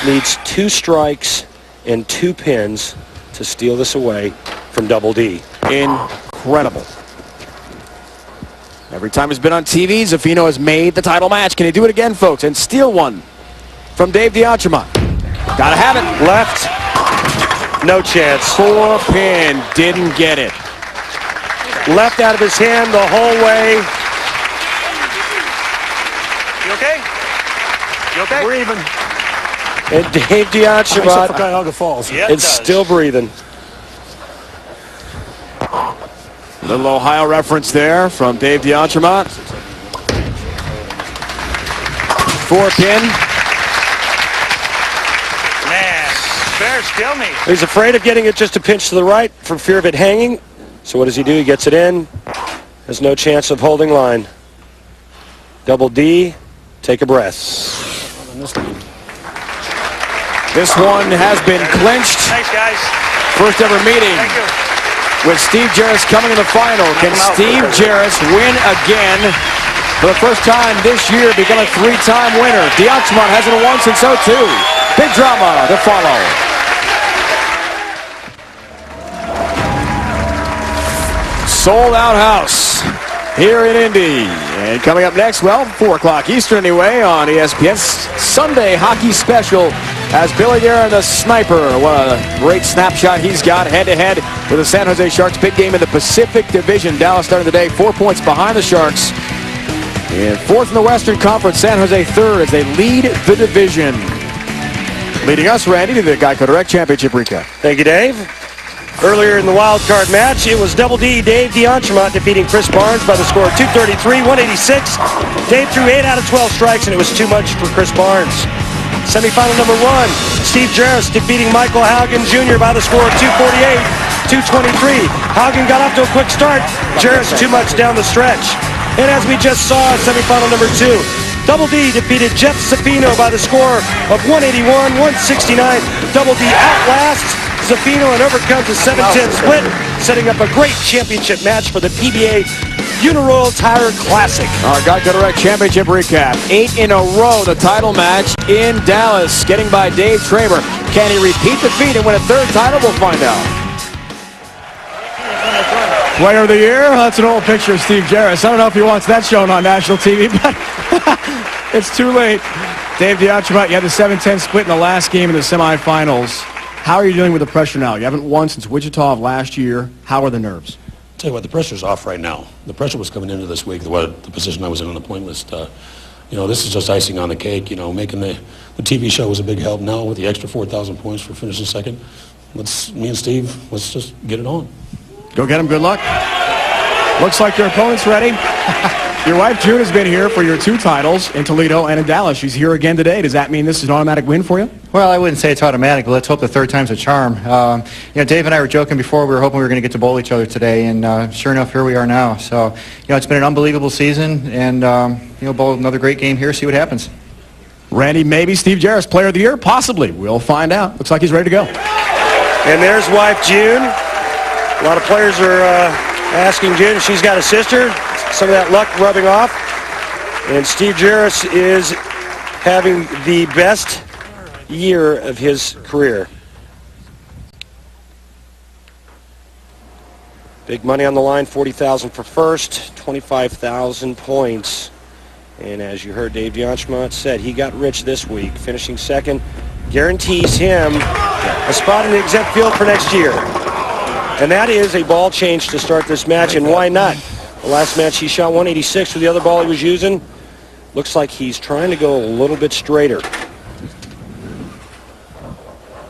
needs 2 strikes and 2 pins to steal this away from Double D. Incredible. Every time he's been on TV, Zaffino has made the title match. Can he do it again, folks, and steal one from Dave DeAngemal? Gotta have it. Left. No chance. 4-pin. Didn't get it. Left out of his hand the whole way. You okay? You okay? Breathing. And Dave DeAngemal Cuyahoga Falls. Yeah, is still breathing. Little Ohio reference there from Dave DeAngemal. 4-pin. Man, fair still me. He's afraid of getting it just a pinch to the right for fear of it hanging. So what does he do? He gets it in. Has no chance of holding line. Double D, take a breath. This one has been clinched. Thanks, guys. First ever meeting with Steve Jaros coming in the final. Can Steve Jaros win again for the first time this year, become a 3-time winner. Diachemont hasn't won since 02. Big drama to follow. Sold-out house here in Indy. And coming up next, well, 4 o'clock Eastern anyway, on ESPN's Sunday Hockey Special, as Billy Guerin, the sniper, what a great snapshot he's got head-to-head with the San Jose Sharks. Big game in the Pacific Division. Dallas starting the day 4 points behind the Sharks. In 4th in the Western Conference, San Jose 3rd as they lead the division. Leading us, Randy, to the Geico Direct Championship recap. Thank you, Dave. Earlier in the wild card match, it was Double D, Dave Diachemont, defeating Chris Barnes by the score of 233-186. Dave threw 8 out of 12 strikes, and it was too much for Chris Barnes. Semifinal number 1, Steve Jaros defeating Michael Haugen Jr. by the score of 248-223. Haugen got off to a quick start. Jaros too much down the stretch. And as we just saw, semifinal number 2, Double D defeated Jeff Zaffino by the score of 181-169. Double D outlasts Zaffino and overcomes a 7-10 split, setting up a great championship match for the PBA Uniroyal Classic. Our Geico Direct Championship recap. 8 in a row, the title match in Dallas, getting by Dave Traber. Can he repeat the feat and win a 3rd title? We'll find out. Player of the Year, that's an old picture of Steve Jaros. I don't know if he wants that shown on national TV, but it's too late. Dave Diachemont, you had the 7-10 split in the last game in the semifinals. How are you dealing with the pressure now? You haven't won since Wichita of last year. How are the nerves? Tell you what, the pressure's off right now. The pressure was coming into this week, the position I was in on the point list. This is just icing on the cake. Making the TV show was a big help. Now with the extra 4,000 points for finishing second, me and Steve, let's just get it on. Go get him. Good luck. Looks like your opponent's ready. Your wife, June, has been here for your 2 titles in Toledo and in Dallas. She's here again today. Does that mean this is an automatic win for you? Well, I wouldn't say it's automatic, but let's hope the 3rd time's a charm. Dave and I were joking before. We were hoping we were going to get to bowl each other today, and sure enough, here we are now. So, it's been an unbelievable season, and, bowl another great game here, see what happens. Randy, maybe Steve Jaros, Player of the Year? Possibly. We'll find out. Looks like he's ready to go. And there's wife June. A lot of players are asking June if she's got a sister. Some of that luck rubbing off. And Steve Jaros is having the best year of his career. Big money on the line, $40,000 for first, 25,000 points. And as you heard Dave Diachemont said, he got rich this week. Finishing second guarantees him a spot in the exempt field for next year. And that is a ball change to start this match, and why not? The last match he shot 186 with the other ball he was using. Looks like he's trying to go a little bit straighter.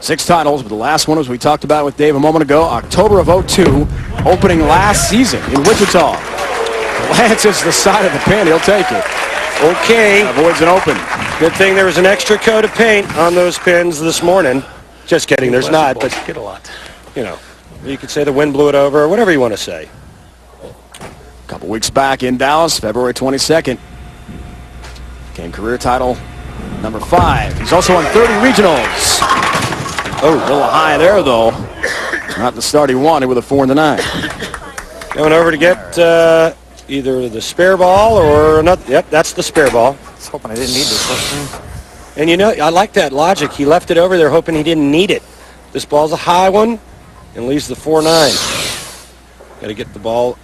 6 titles, but the last one, as we talked about with Dave a moment ago, October of 02, opening last season in Wichita. Lances the side of the pin. He'll take it. Okay. Avoids an open. Good thing there was an extra coat of paint on those pins this morning. Just kidding, there's not, but get a lot. You could say the wind blew it over, or whatever you want to say. A couple weeks back in Dallas, February 22nd. Came career title number 5. He's also won 30 regionals. Oh, a little high there, though. Not the start he wanted with a 4 in the 9. Going over to get either the spare ball or another. Yep, that's the spare ball. I was hoping I didn't need this. And I like that logic. He left it over there hoping he didn't need it. This ball's a high one and leaves the 4-9. Got to get the ball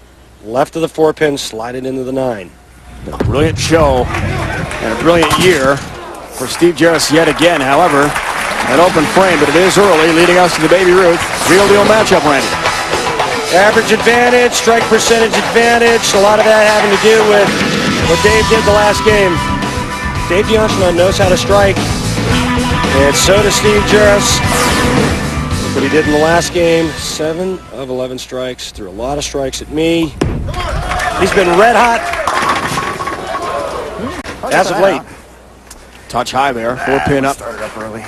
left of the 4-pin, slide it into the 9. A brilliant show and a brilliant year for Steve Jaros yet again. However, an open frame, but it is early, leading us to the Baby Ruth real deal matchup, Randy. Average advantage, strike percentage advantage, a lot of that having to do with what Dave did the last game. Dave Diachemont knows how to strike, and so does Steve Jaros. Look what he did in the last game, 7 of 11 strikes, threw a lot of strikes at me. He's been red hot as of late. Touch high there, 4-pin up. Started up early.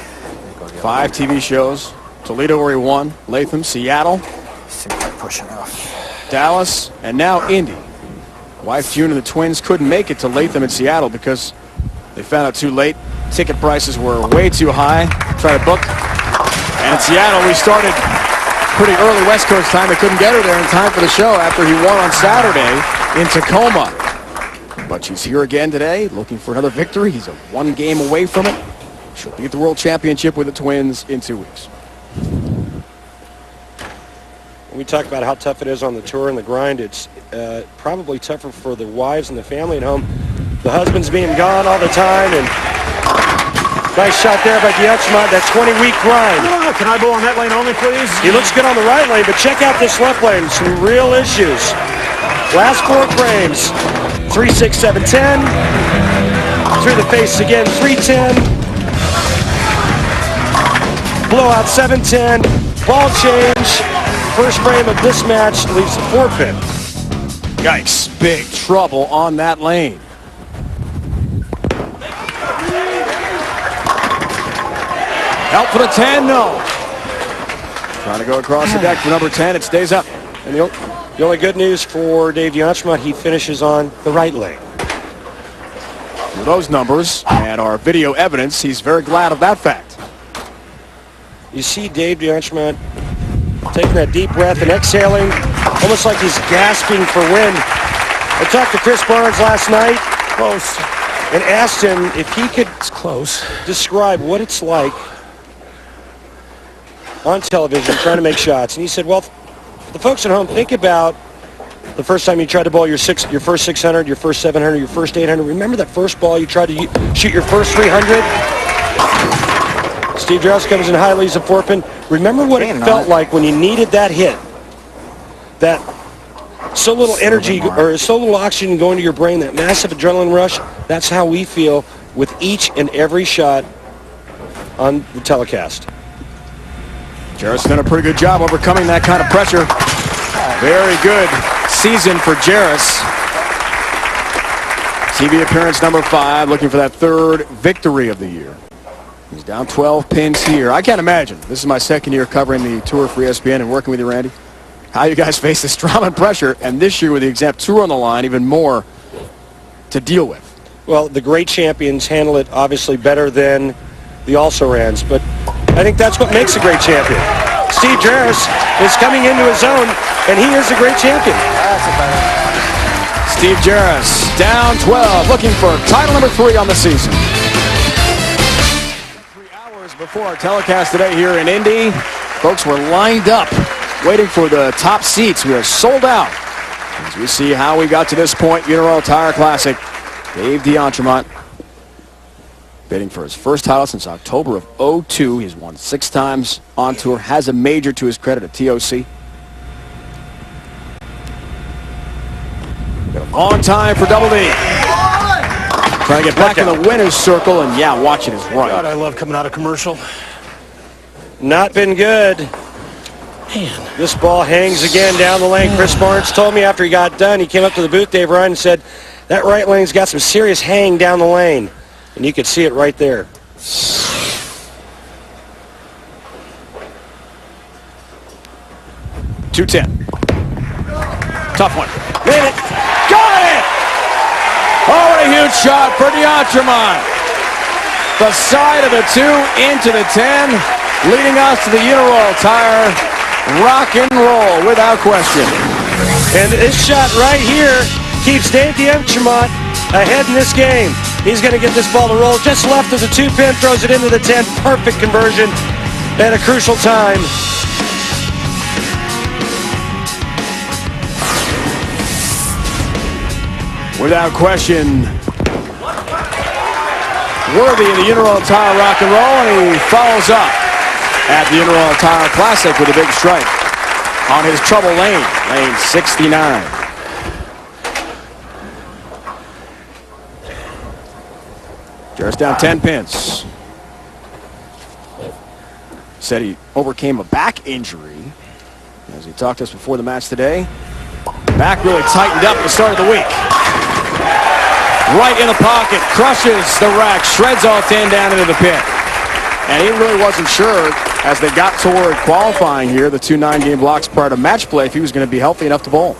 5 TV shows. Toledo where he won, Latham, Seattle, Seems like pushing off. Dallas, and now Indy. Wife June and the Twins couldn't make it to Latham in Seattle because they found out too late. Ticket prices were way too high. Try to book. And in Seattle, we started pretty early West Coast time. They couldn't get her there in time for the show after he won on Saturday in Tacoma. But but she's here again today, looking for another victory. He's a one game away from it. She'll be at the World Championship with the Twins in 2 weeks. We talk about how tough it is on the tour and the grind. It's probably tougher for the wives and the family at home. The husband's being gone all the time, and nice shot there by Diachemont, that 20-week grind. Can I bowl on that lane only, please? He looks good on the right lane, but check out this left lane. Some real issues. Last 4 frames. 3, 6, 7, 10. Through the face again, 3-10. Blowout 7-10. Ball change. First frame of this match leaves a 4-pin. Yikes. Big trouble on that lane. Help for the 10, no. Trying to go across the deck for number 10. It stays up. And the only good news for Dave Diachemont, he finishes on the right lane. For those numbers and our video evidence, he's very glad of that fact. You see Dave Diachemont taking that deep breath and exhaling, almost like he's gasping for wind. I talked to Chris Barnes last night, and asked him if he could describe what it's like on television trying to make shots. And he said, well, the folks at home, think about the first time you tried to bowl your first 600, your first 700, your first 800. Remember that first ball you tried to shoot your first 300? Steve Jaros comes in high, leaves a 4-pin. Remember what it felt like when you needed that hit? That so little energy or so little oxygen going to your brain, that massive adrenaline rush. That's how we feel with each and every shot on the telecast. Jaros done a pretty good job overcoming that kind of pressure. Very good season for Jaros. TV appearance number 5, looking for that 3rd victory of the year. He's down 12 pins here. I can't imagine. This is my 2nd year covering the tour for ESPN and working with you, Randy. How you guys face this drama and pressure, and this year with the Exempt Tour on the line, even more to deal with. Well, the great champions handle it obviously better than the also-rans, but I think that's what makes a great champion. Steve Jaros is coming into his own, and he is a great champion. Steve Jaros down 12, looking for title number 3 on the season. 3 hours before our telecast today here in Indy, folks were lined up waiting for the top seats. We are sold out. As we see how we got to this point, Uniroyal Tire Classic, Dave Diachemont bidding for his first title since October of 2002. He's won 6 times on tour, has a major to his credit at TOC. Got a long time for Double D. Trying to get back in the winner's circle, and yeah, watch it is right. God, I love coming out of commercial. Not been good. Man. This ball hangs again down the lane. Chris Barnes told me after he got done, he came up to the booth, Dave Ryan, and said, that right lane's got some serious hang down the lane. And you could see it right there. 210. Tough one. Made it. Got it! Oh, what a huge shot for Diachemont. The side of the 2 into the 10, leading us to the Uniroyal Tire rock and roll without question. And this shot right here keeps Dave Diachemont ahead in this game. He's going to get this ball to roll just left of the 2-pin, throws it into the 10. Perfect conversion at a crucial time. Without question, worthy of the Uniroyal Tire rock and roll, and he follows up at the Uniroyal Tire Classic with a big strike on his trouble lane, lane 69. Jaros down 10 pins. Said he overcame a back injury. As he talked to us before the match today, back really tightened up at the start of the week. Right in the pocket, crushes the rack, shreds all 10 down into the pit. And he really wasn't sure as they got toward qualifying here, the 2 9-game blocks prior to match play, if he was going to be healthy enough to bowl.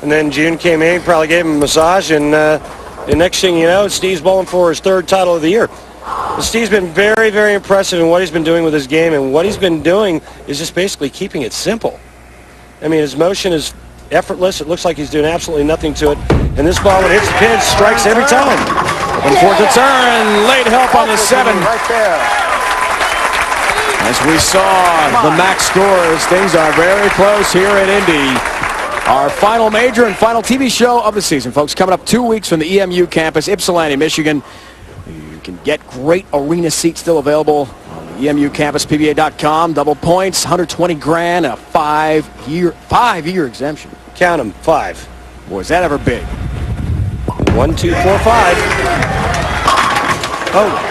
And then June came in, probably gave him a massage, and the next thing you know, Steve's bowling for his 3rd title of the year. But Steve's been very, very impressive in what he's been doing with his game, and what he's been doing is just basically keeping it simple. I mean, his motion is effortless. It looks like he's doing absolutely nothing to it. And this ball, when it hits the pin, strikes every time. Looking for the turn. Late help on the 7. Right there. As we saw the max scores, things are very close here at Indy. Our final major and final TV show of the season, folks. Coming up 2 weeks from the EMU campus, Ypsilanti, Michigan. You can get great arena seats still available on the EMU campus, PBA.com. Double points, 120 grand, a 5-year exemption. Count them, 5. Boy, is that ever big. 1, 2, 4, 5. Oh.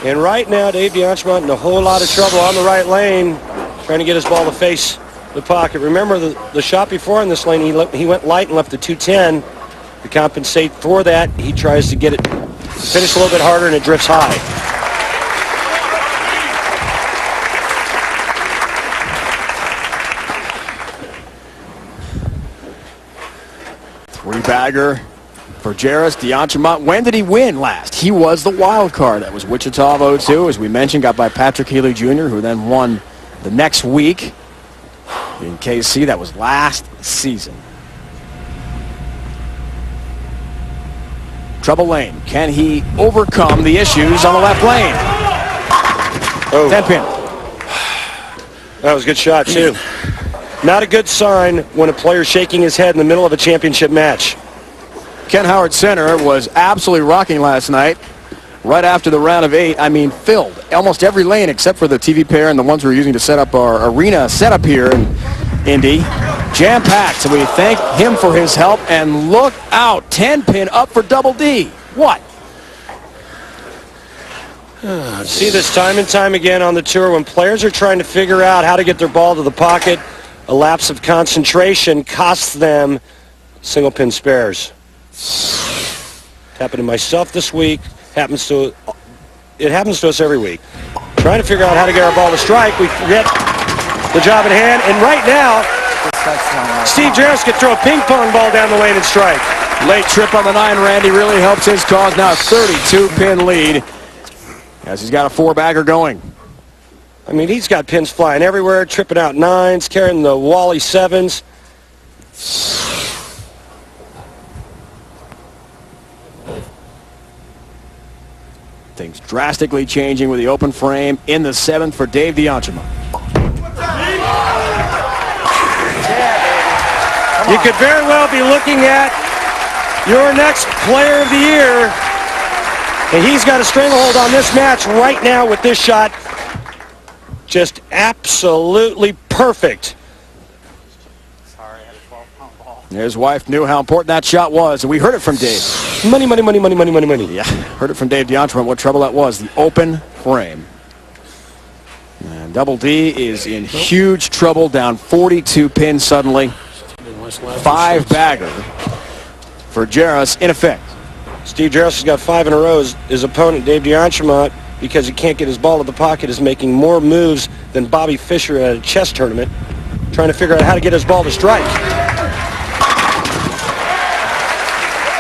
And right now, Dave DeAngemont in a whole lot of trouble on the right lane, trying to get his ball to face the pocket. Remember the shot before in this lane, he went light and left the 210. To compensate for that, he tries to get it finished a little bit harder, and it drifts high. Three-bagger for Jaros. DeAngemont, when did he win last? He was the wild card. That was Wichita of 02, as we mentioned, got by Patrick Healy Jr., who then won the next week in KC. That was last season. Trouble lane. Can he overcome the issues on the left lane? Oh. 10-pin. That was a good shot, too. Not a good sign when a player's shaking his head in the middle of a championship match. Ken Howard Center was absolutely rocking last night. Right after the round of 8, I mean, filled. Almost every lane except for the TV pair and the ones we're using to set up our arena setup here in Indy. Jam-packed, so we thank him for his help. And look out, 10-pin up for Double D. What? See this time and time again on the tour when players are trying to figure out how to get their ball to the pocket. A lapse of concentration costs them single pin spares. Happened to myself this week. It happens to us every week. Trying to figure out how to get our ball to strike. We forget the job at hand. And right now, Steve Jaros could throw a ping pong ball down the lane and strike. Late trip on the 9, Randy, really helps his cause. Now a 32-pin lead as he's got a 4-bagger going. I mean, he's got pins flying everywhere, tripping out 9s, carrying the Wally 7s. Things drastically changing with the open frame in the 7th for Dave DeAngemont. You could very well be looking at your next player of the year. And he's got a stranglehold on this match right now with this shot. Just absolutely perfect. His wife knew how important that shot was, and we heard it from Dave. Money, money, money, money, money, money, money. Yeah, heard it from Dave DeAngemont what trouble that was, the open frame. And Double D is in huge trouble, down 42 pins suddenly. 5-bagger for Jaros in effect. Steve Jaros has got 5 in a row. His opponent, Dave DeAngemont, because he can't get his ball to the pocket, is making more moves than Bobby Fischer at a chess tournament, trying to figure out how to get his ball to strike.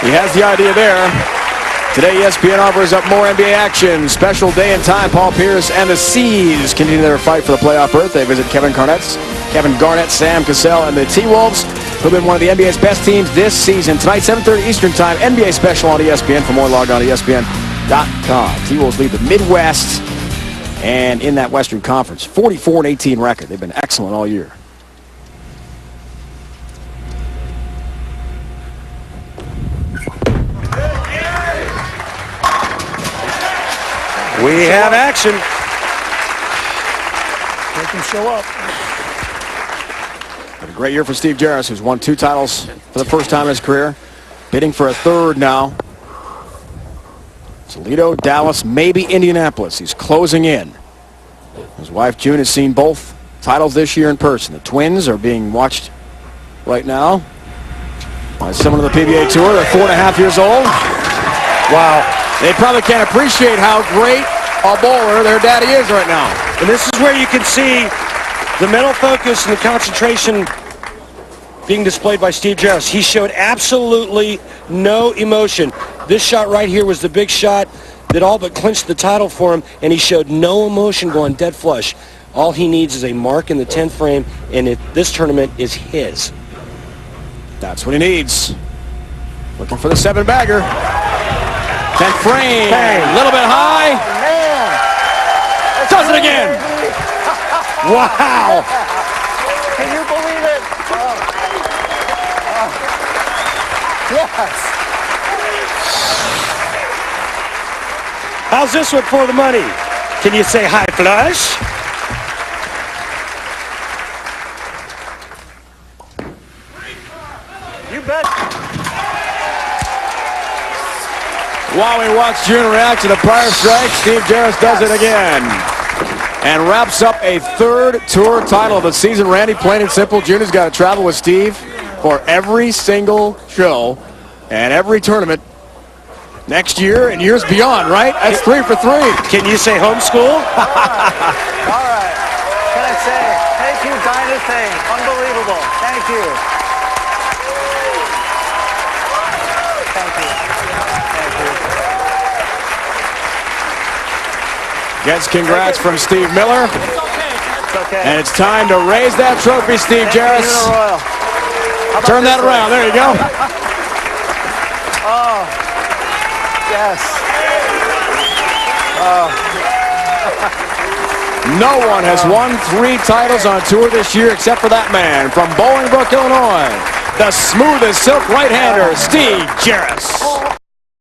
He has the idea there. Today, ESPN offers up more NBA action. Special day and time. Paul Pierce and the C's continue their fight for the playoff berth. They visit Kevin Garnett, Sam Cassell, and the T-Wolves, who've been one of the NBA's best teams this season. Tonight, 7:30 Eastern Time, NBA special on ESPN. For more, log on to ESPN.com. T-Wolves lead the Midwest and in that Western Conference. 44-18 record. They've been excellent all year. We have action. Make him show up. Had a great year for Steve Jaros, who's won 2 titles for the first time in his career. Bidding for a 3rd now. Toledo, Dallas, maybe Indianapolis. He's closing in. His wife, June, has seen both titles this year in person. The Twins are being watched right now by someone on the PBA Tour. They're 4.5 years old. Wow. They probably can't appreciate how great a bowler their daddy is right now. And this is where you can see the mental focus and the concentration being displayed by Steve Jaros. He showed absolutely no emotion. This shot right here was the big shot that all but clinched the title for him, and he showed no emotion going dead flush. All he needs is a mark in the 10th frame, and this tournament is his. That's what he needs. Looking for the 7-bagger. 10th frame. A little bit high. Does it again. Wow. Can you believe it? Yes. How's this one for the money? Can you say high flush? You bet. While we watch June react to the prior strike, Steve Jaros does it again. And wraps up a 3rd tour title of the season. Randy, plain and simple, June has got to travel with Steve for every single show and every tournament next year and years beyond, right? That's 3 for 3. Can you say homeschool? All right. Can I say, thank you, Dinah Thing. Unbelievable. Thank you. Thank you. Thank you. Gets congrats from Steve Miller. It's okay. And it's time to raise that trophy, Steve Jaros. Uniroyal. Turn that around. There you go. Oh, yes. No one has won 3 titles on tour this year except for that man from Bolingbrook, Illinois. The smooth as silk right-hander, Steve Jaros.